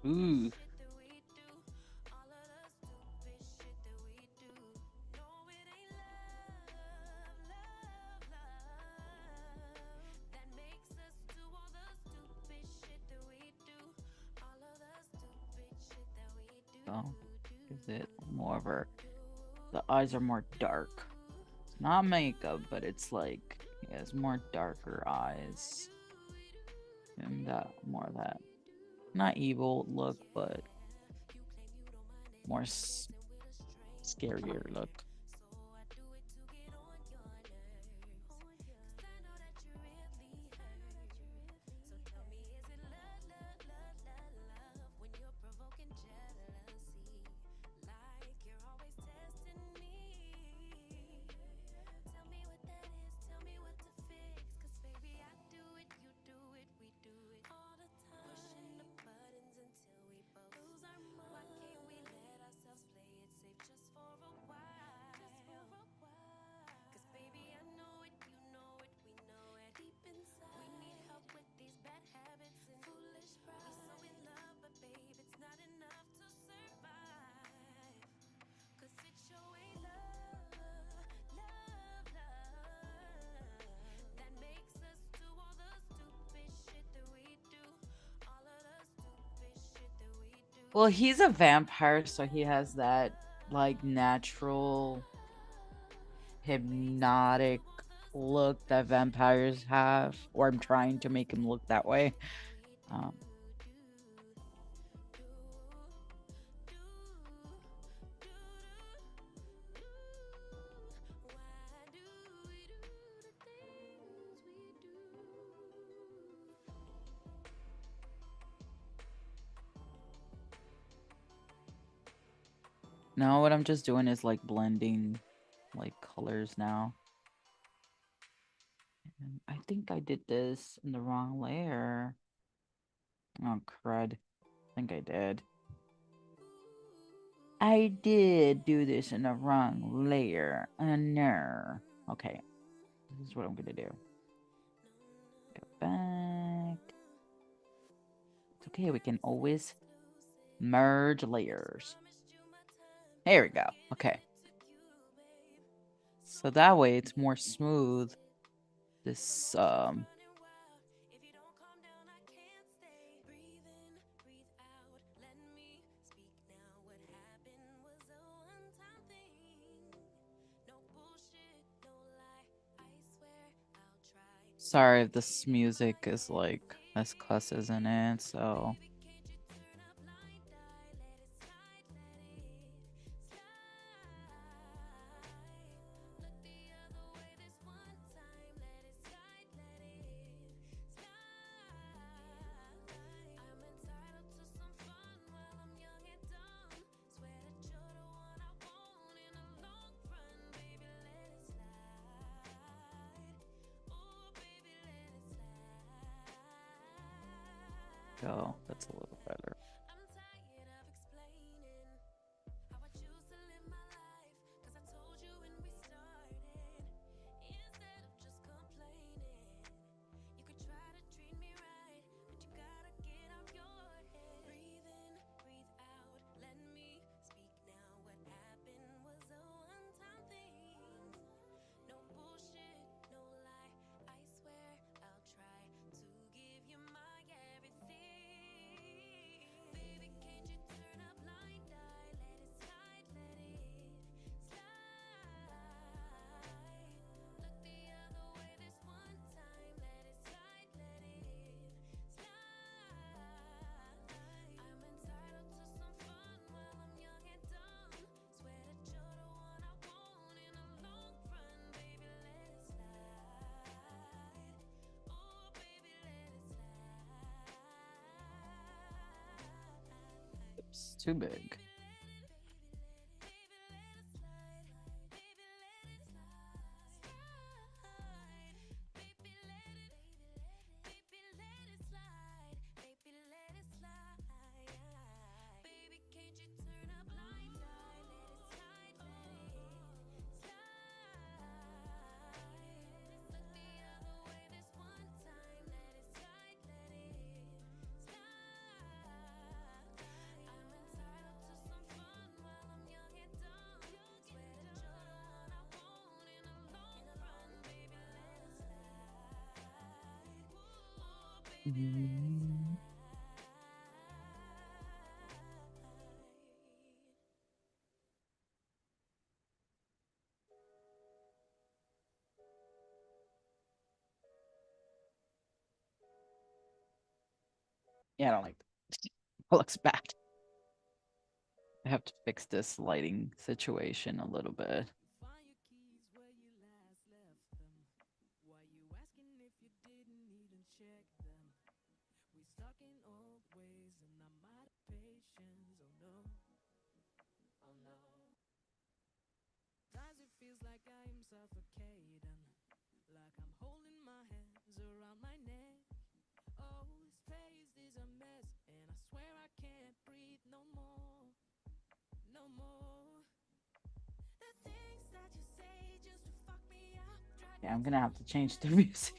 Ooh. Oh, is it more of her? The eyes are more dark. It's not makeup, but it's like he has more darker eyes. And that more of that, not evil look, but more scarier look. Well, he's a vampire, so he has that like natural hypnotic look that vampires have, or I'm trying to make him look that way. No, what I'm just doing is like blending like colors now. And I think I did this in the wrong layer. Oh, crud. I think I did. I did do this in the wrong layer. No. Okay. This is what I'm gonna do. Go back. It's okay, we can always merge layers. There we go. Okay. So that way it's more smooth. This sorry if this music is like as cuss isn't it, so go. That's a little better. It's too big. Yeah, I don't like that. It looks bad. I have to fix this lighting situation a little bit. Yeah, I'm gonna have to change the music.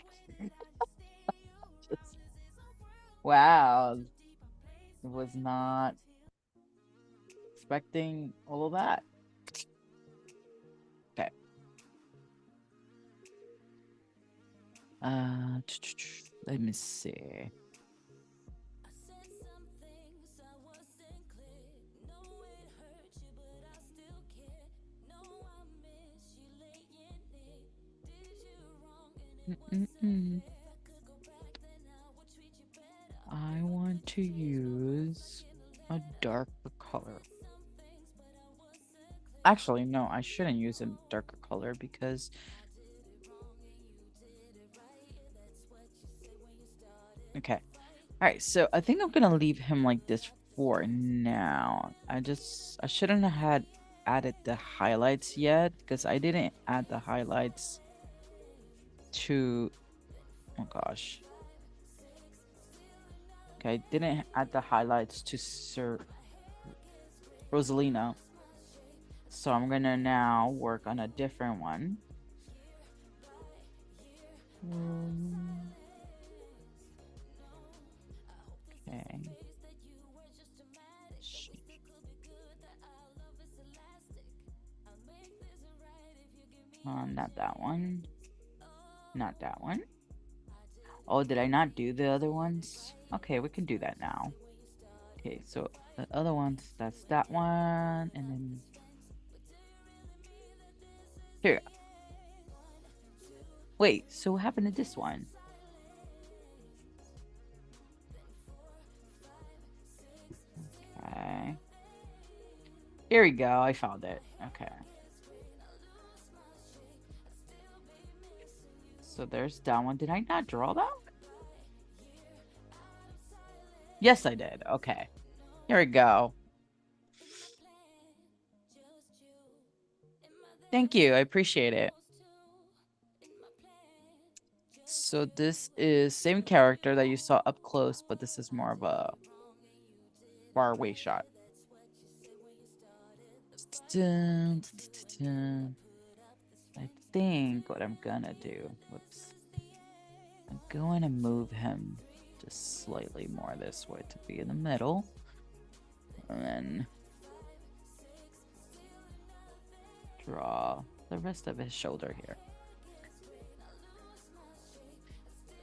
Wow. Was not expecting all of that. Okay. Let me see. I want to use a darker color. Actually, no, I shouldn't use a darker color because okay. All right, so I think I'm gonna leave him like this for now. I shouldn't have had added the highlights yet because I didn't add the highlights to, oh gosh. Okay, I didn't add the highlights to Sir Rosalina. So I'm gonna now work on a different one. Okay. Not that one. Not that one. Oh, did I not do the other ones? Okay, we can do that now. Okay, so the other ones, that's that one, and then here we go. Wait, so what happened to this one? Okay. Here we go, I found it. Okay. So there's that one. Did I not draw that? Yes, I did. Okay. Here we go. Thank you. I appreciate it. So this is same character that you saw up close, but this is more of a far away shot. I think what I'm gonna do, whoops, I'm going to move him just slightly more this way to be in the middle, and then draw the rest of his shoulder here.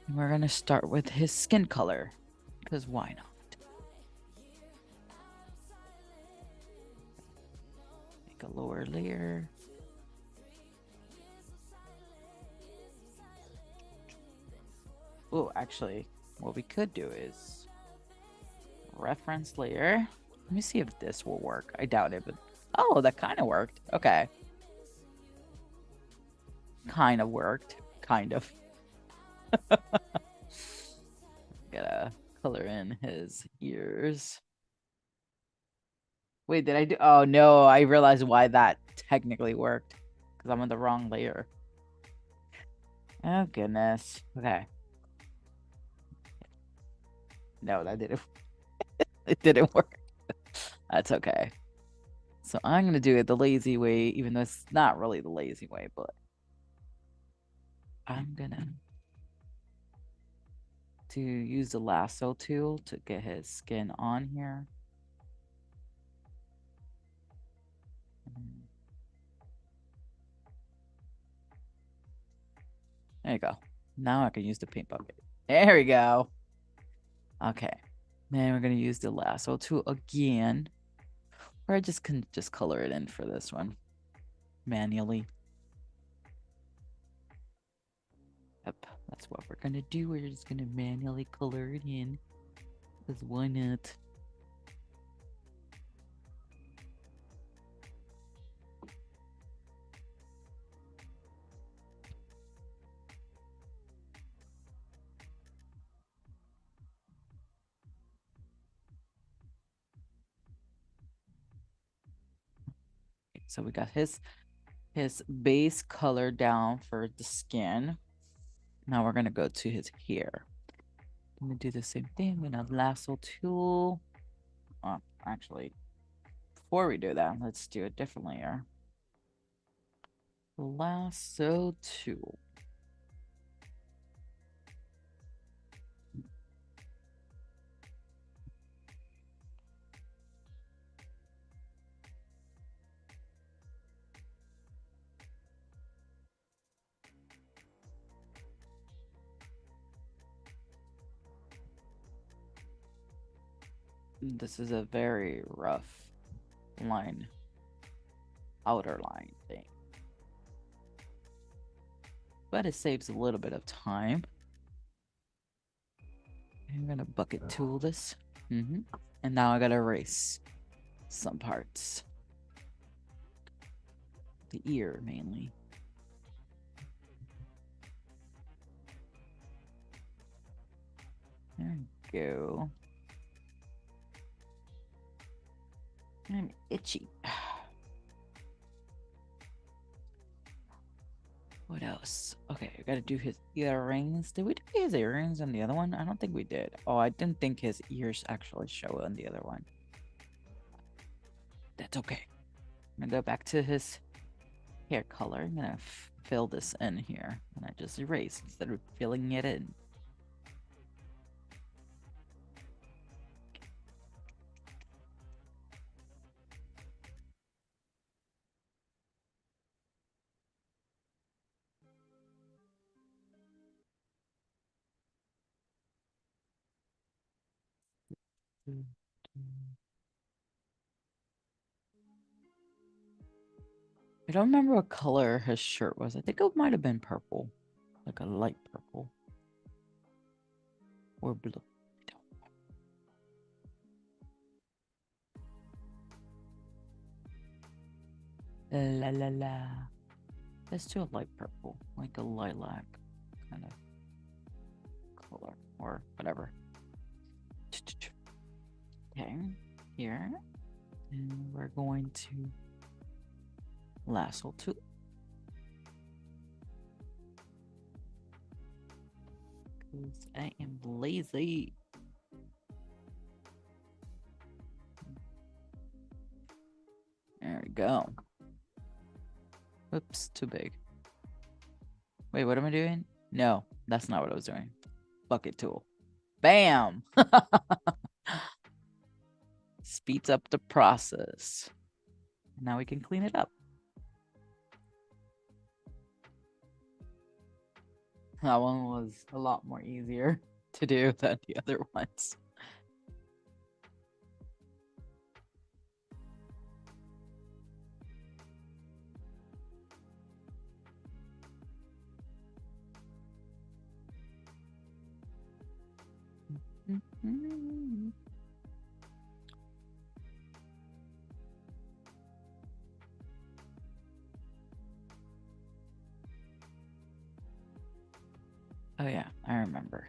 And we're gonna start with his skin color, because why not? Make a lower layer. Oh, actually, what we could do is reference layer. Let me see if this will work. I doubt it, but oh, that kind of worked. Okay. Kind of worked. Kind of. Gotta color in his ears. Wait, did I do? Oh no, I realized why that technically worked. Because I'm on the wrong layer. Oh goodness. Okay. No, that didn't. It didn't work. That's okay. So I'm gonna do it the lazy way, even though it's not really the lazy way, but I'm gonna use the lasso tool to get his skin on here. There you go. Now I can use the paint bucket. There we go. Okay. Then we're gonna use the lasso tool again. Or I just can just color it in for this one manually. Yep, that's what we're gonna do. We're just gonna manually color it in. Because why not? So we got his base color down for the skin. Now we're gonna go to his hair. I'm gonna do the same thing. I'm gonna lasso tool. Oh, actually, before we do that, let's do a different layer. Lasso tool. This is a very rough line, outer line thing. But it saves a little bit of time. I'm gonna bucket tool this. And now I gotta erase some parts. The ear mainly. There we go. I'm itchy. What else? Okay, we gotta do his earrings. Did we do his earrings on the other one? I don't think we did. Oh, I didn't think his ears actually show on the other one. That's okay. I'm gonna go back to his hair color. I'm gonna fill this in here. And I just erase instead of filling it in. I don't remember what color his shirt was. I think it might have been purple, like a light purple or blue. La la la. Let's do a light purple, like a lilac kind of color or whatever. Okay, here. And we're going to lasso too. Because I am lazy. There we go. Oops, too big. Wait, what am I doing? No, that's not what I was doing. Bucket tool. Bam! Speeds up the process. Now we can clean it up. That one was a lot more easier to do than the other ones. Oh yeah, I remember.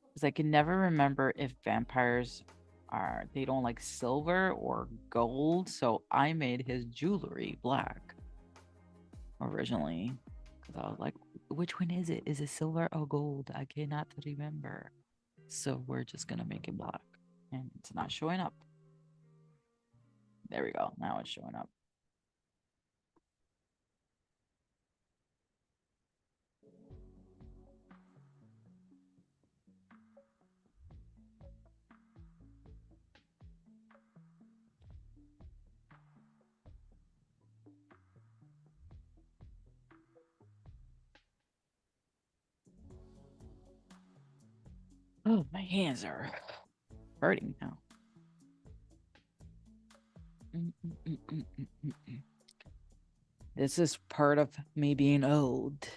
Because I can never remember if vampires they don't like silver or gold, so I made his jewelry black originally. Because I was like, which one is it? Is it silver or gold? I cannot remember. So we're just gonna make it black. And it's not showing up. There we go. Now it's showing up. Oh, my hands are hurting now. This is part of me being old.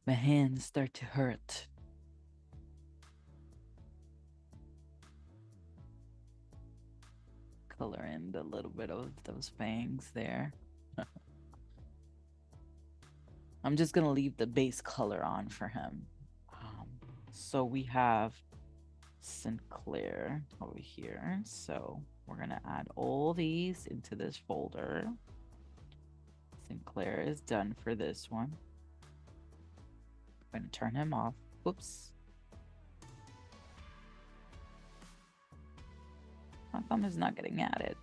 My hands start to hurt. Color in a little bit of those fangs there. I'm just gonna leave the base color on for him. So we have Sinclair over here. So we're gonna add all these into this folder. Sinclair is done for this one. I'm gonna turn him off. Whoops. How come it's not getting added?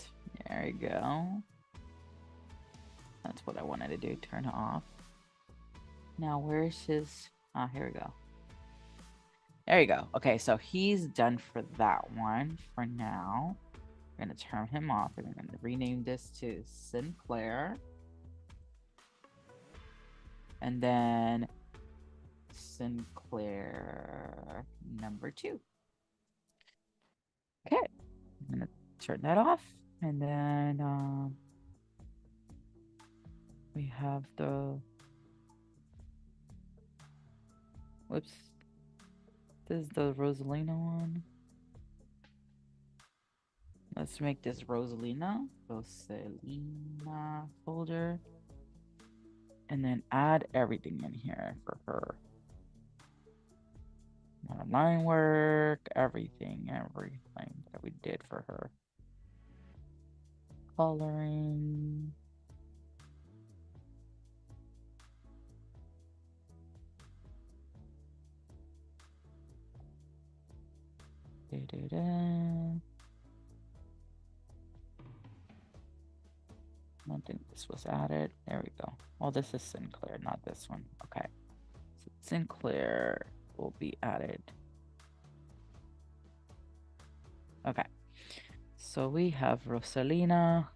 There we go. That's what I wanted to do, turn it off. Now where's his, here we go. There you go. Okay, so he's done for that one for now. We're gonna turn him off and we're gonna rename this to Sinclair. And then Sinclair number 2. Okay, I'm gonna turn that off. And then we have the, whoops. This is the Rosalina one. Let's make this Rosalina folder. And then add everything in here for her. Line work, everything that we did for her. Coloring. Da-da-da. I don't think this was added. There we go. Oh, this is Sinclair, not this one. Okay. So Sinclair will be added. Okay. So we have Rosalina.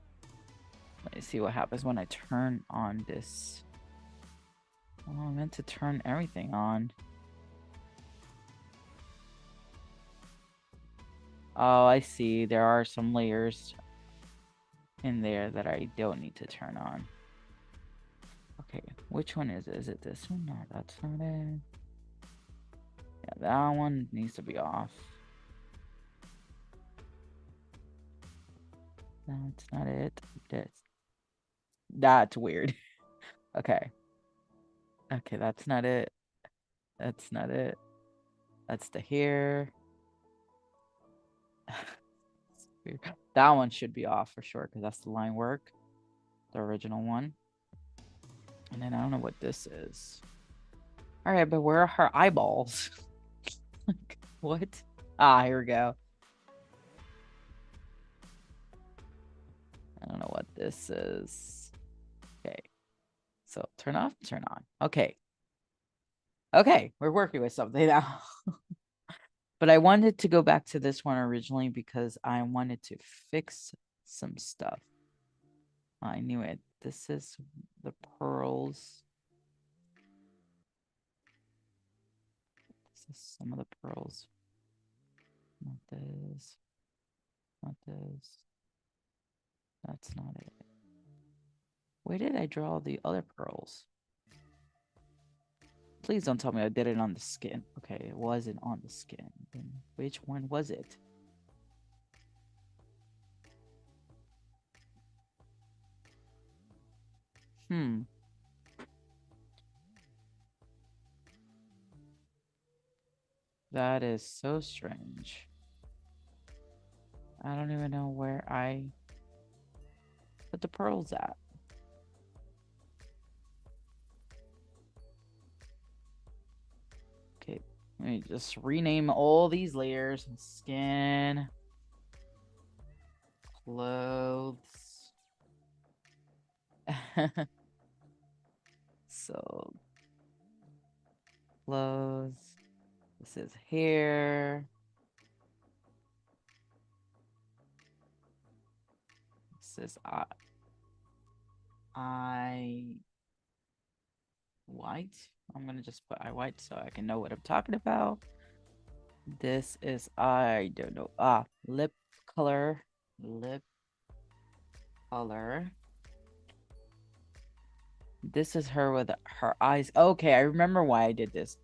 Let me see what happens when I turn on this. Oh, I meant to turn everything on. Oh, I see. There are some layers in there that I don't need to turn on. Okay, which one is it? Is it this one? No, that's not it. Yeah, that one needs to be off. That's not it. That's weird. Okay. Okay, that's not it. That's not it. That's the hair. That one should be off for sure because that's the line work, the original one. And then I don't know what this is. All right, but where are her eyeballs? What? Ah, here we go. I don't know what this is. Okay. So turn off, turn on. Okay. Okay, we're working with something now. But I wanted to go back to this one originally because I wanted to fix some stuff. I knew it. This is the pearls. This is some of the pearls. Not this. Not this. That's not it. Where did I draw the other pearls? Please don't tell me I did it on the skin. Okay, it wasn't on the skin. Then which one was it? That is so strange. I don't even know where I put the pearls at. Okay, let me just rename all these layers. Skin, clothes. So, clothes. This is hair. This is eye white. I'm gonna just put eye white so I can know what I'm talking about. This is, I don't know. Lip color. Lip color. This is her with her eyes. Okay, I remember why I did this.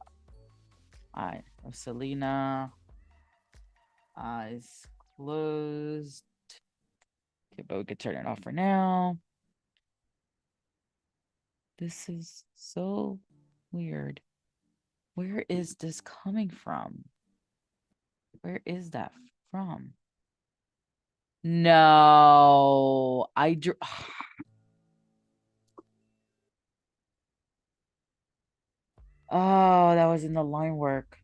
Selena. Eyes closed. Okay, but we could turn it off for now. This is so weird. Where is this coming from? Where is that from? No, I drew. Oh, that was in the line work.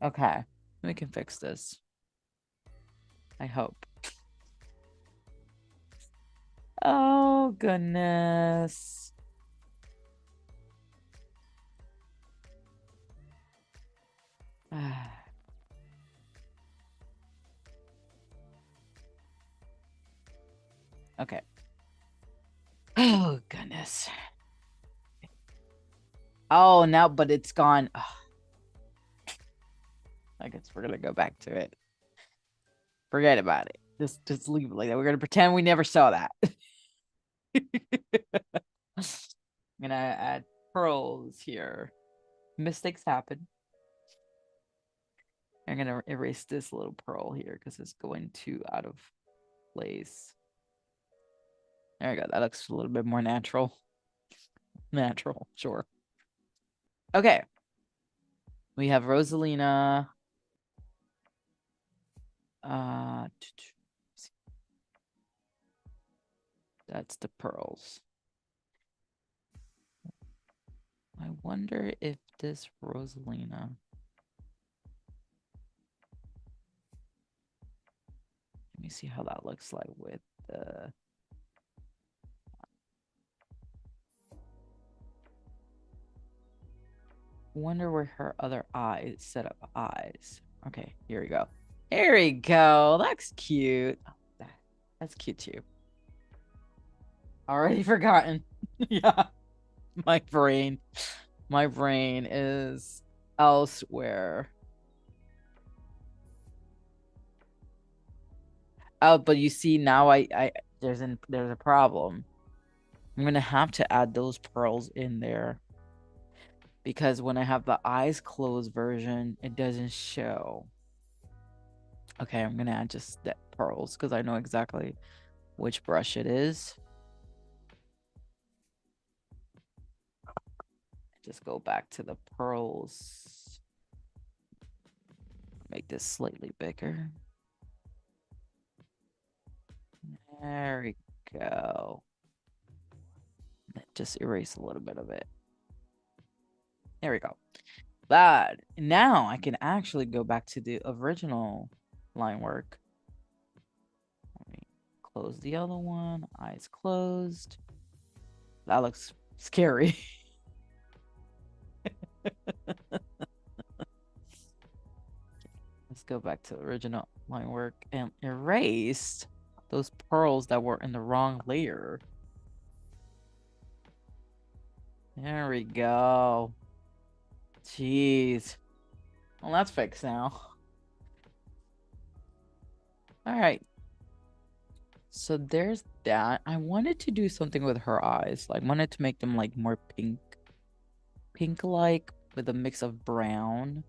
Okay, we can fix this. I hope. Oh, goodness. Okay. Oh, goodness. Oh, now, but it's gone. Oh. I guess we're gonna go back to it. Forget about it. Just leave it like that. We're gonna pretend we never saw that. I'm gonna add pearls here. Mistakes happen. I'm gonna erase this little pearl here because it's going too out of place. There we go. That looks a little bit more natural. Natural, sure. Okay. We have Rosalina. That's the pearls. I wonder if this Rosalina Let me see how that looks like with the. Wonder where her other eyes set up eyes. Okay, here we go. Here we go. That's cute. That's cute too. Already forgotten. Yeah. My brain is elsewhere. Oh, but you see now there's a problem. I'm gonna have to add those pearls in there because when I have the eyes closed version, it doesn't show. Okay, I'm gonna add just the pearls because I know exactly which brush it is. Just go back to the pearls. Make this slightly bigger. There we go. Just erase a little bit of it. There we go. That now I can actually go back to the original line work. Let me close the other one. Eyes closed. That looks scary. Let's go back to the original line work and erase those pearls that were in the wrong layer. There we go. Jeez. Well, that's fixed now. All right. So there's that. I wanted to do something with her eyes. Like, wanted to make them like more pink-like with a mix of brown.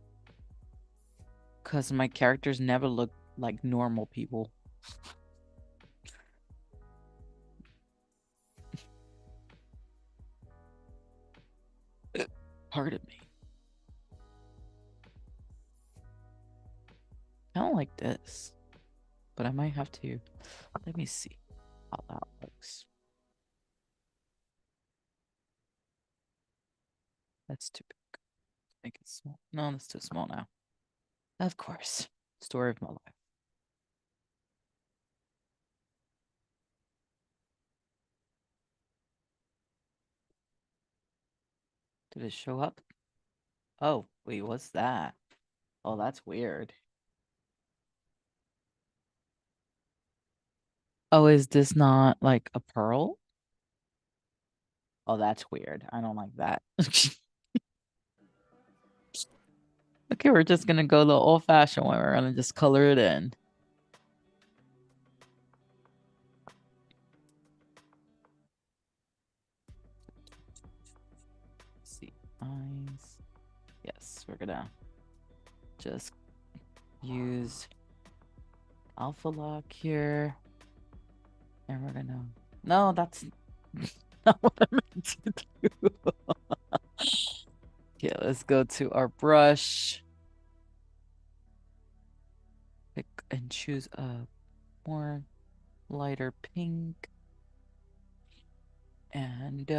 Because my characters never look like normal people. Pardon me. I don't like this. But I might have to. Let me see how that looks. That's too big. Make it small. No, that's too small now. Of course. Story of my life. Did it show up? Oh, wait, what's that? Oh, that's weird. Oh, is this not like a pearl? Oh, that's weird. I don't like that. Okay, we're just gonna go the old-fashioned way. We're gonna just color it in. Let's see, eyes. Yes, we're gonna just use alpha lock here. And we're gonna... No, that's not what I meant to do. Okay, let's go to our brush. Pick and choose a more lighter pink. And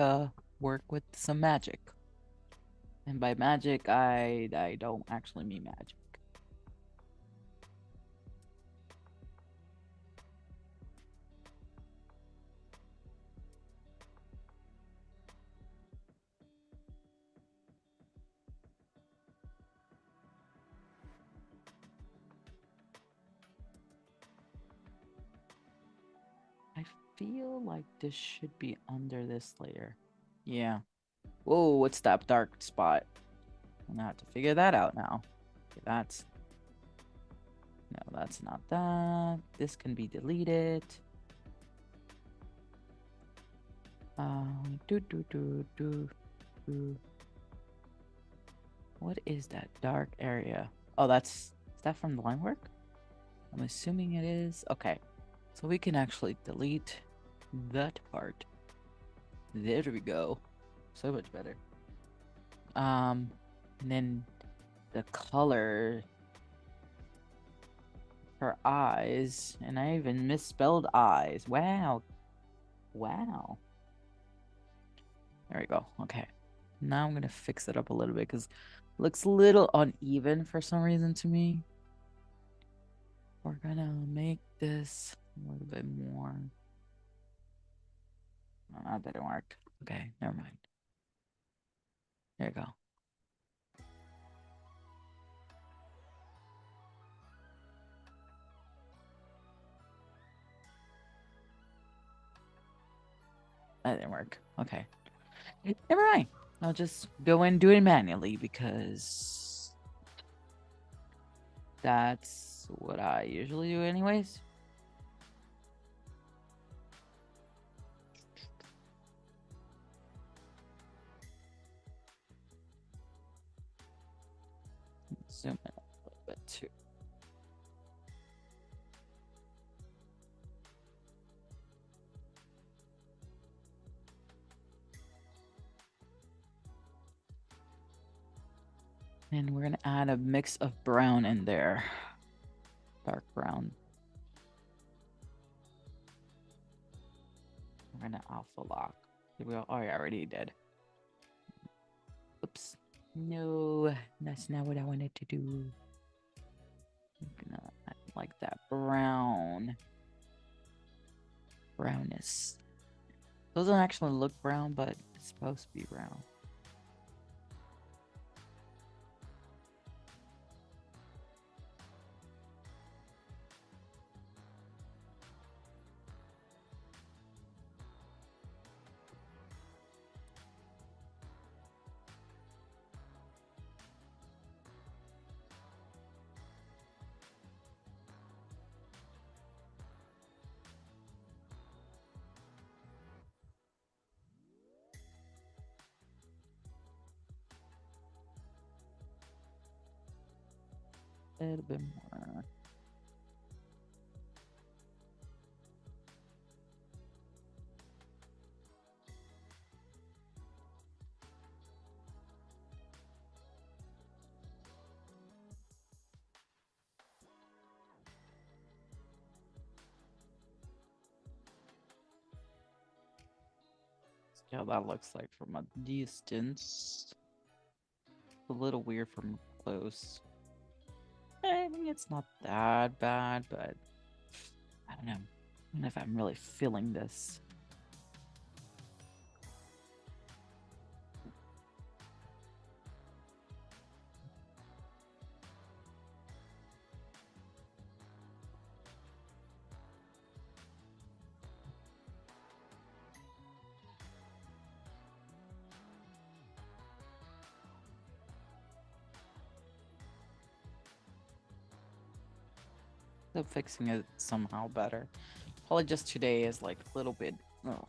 work with some magic. And by magic, I don't actually mean magic. I feel like this should be under this layer. Yeah. Whoa, what's that dark spot? I'm gonna have to figure that out now. Okay, that's... No, that's not that. This can be deleted. What is that dark area? Oh, is that from the line work? I'm assuming it is. Okay. So we can actually delete that part. There we go. So much better. And then the color for eyes, and I even misspelled eyes. Wow. Wow. There we go. Okay. Now I'm gonna fix it up a little bit because it looks a little uneven for some reason to me. We're gonna make this a little bit more. Oh, that didn't work. Okay, never mind. There you go. That didn't work. Okay. Never mind. I'll just go and do it manually because that's what I usually do anyways. Zoom in a little bit too. And we're gonna add a mix of brown in there. Dark brown. We're gonna alpha lock. Did we? Oh, yeah, I already did. Oops. No, that's not what I wanted to do. I'm gonna add like that brownness. Those don't actually look brown, but it's supposed to be brown. A little bit more. See how that looks like from a distance. A little weird from close. I mean, it's not that bad, but I don't know. I don't know if I'm really feeling this. So fixing it somehow better. Probably just today is like a little bit. Oh.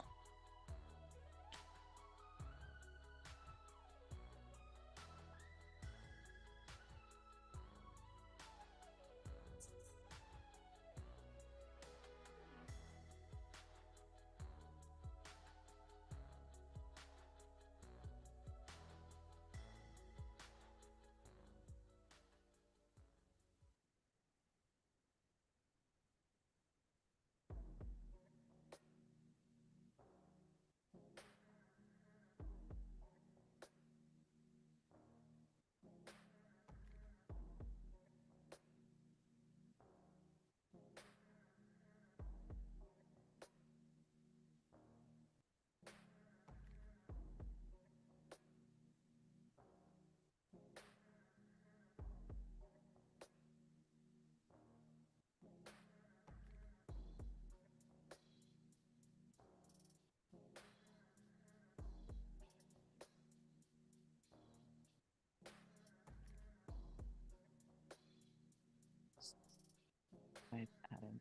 Wait, Adam.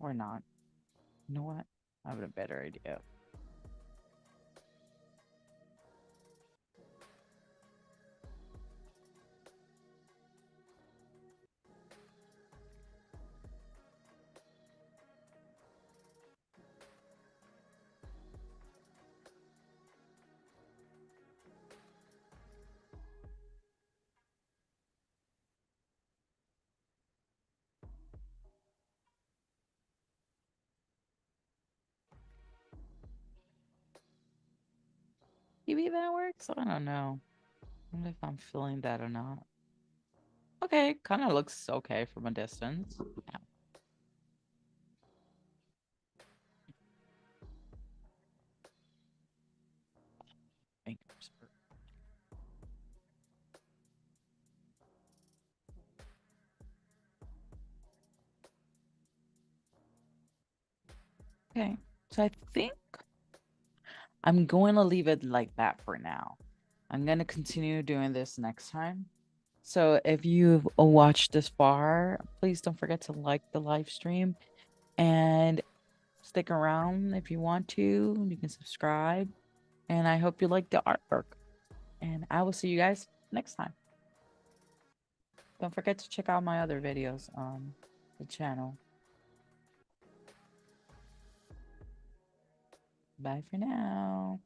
Or not. You know what? I have a better idea. Maybe that works? I don't know. I don't know if I'm feeling that or not. Okay, kind of looks okay from a distance. Yeah. Fingers. Okay, so I think I'm going to leave it like that for now. I'm going to continue doing this next time. So if you've watched this far, please don't forget to like the live stream and stick around if you want to. You can subscribe. And I hope you like the artwork. And I will see you guys next time. Don't forget to check out my other videos on the channel. Bye for now.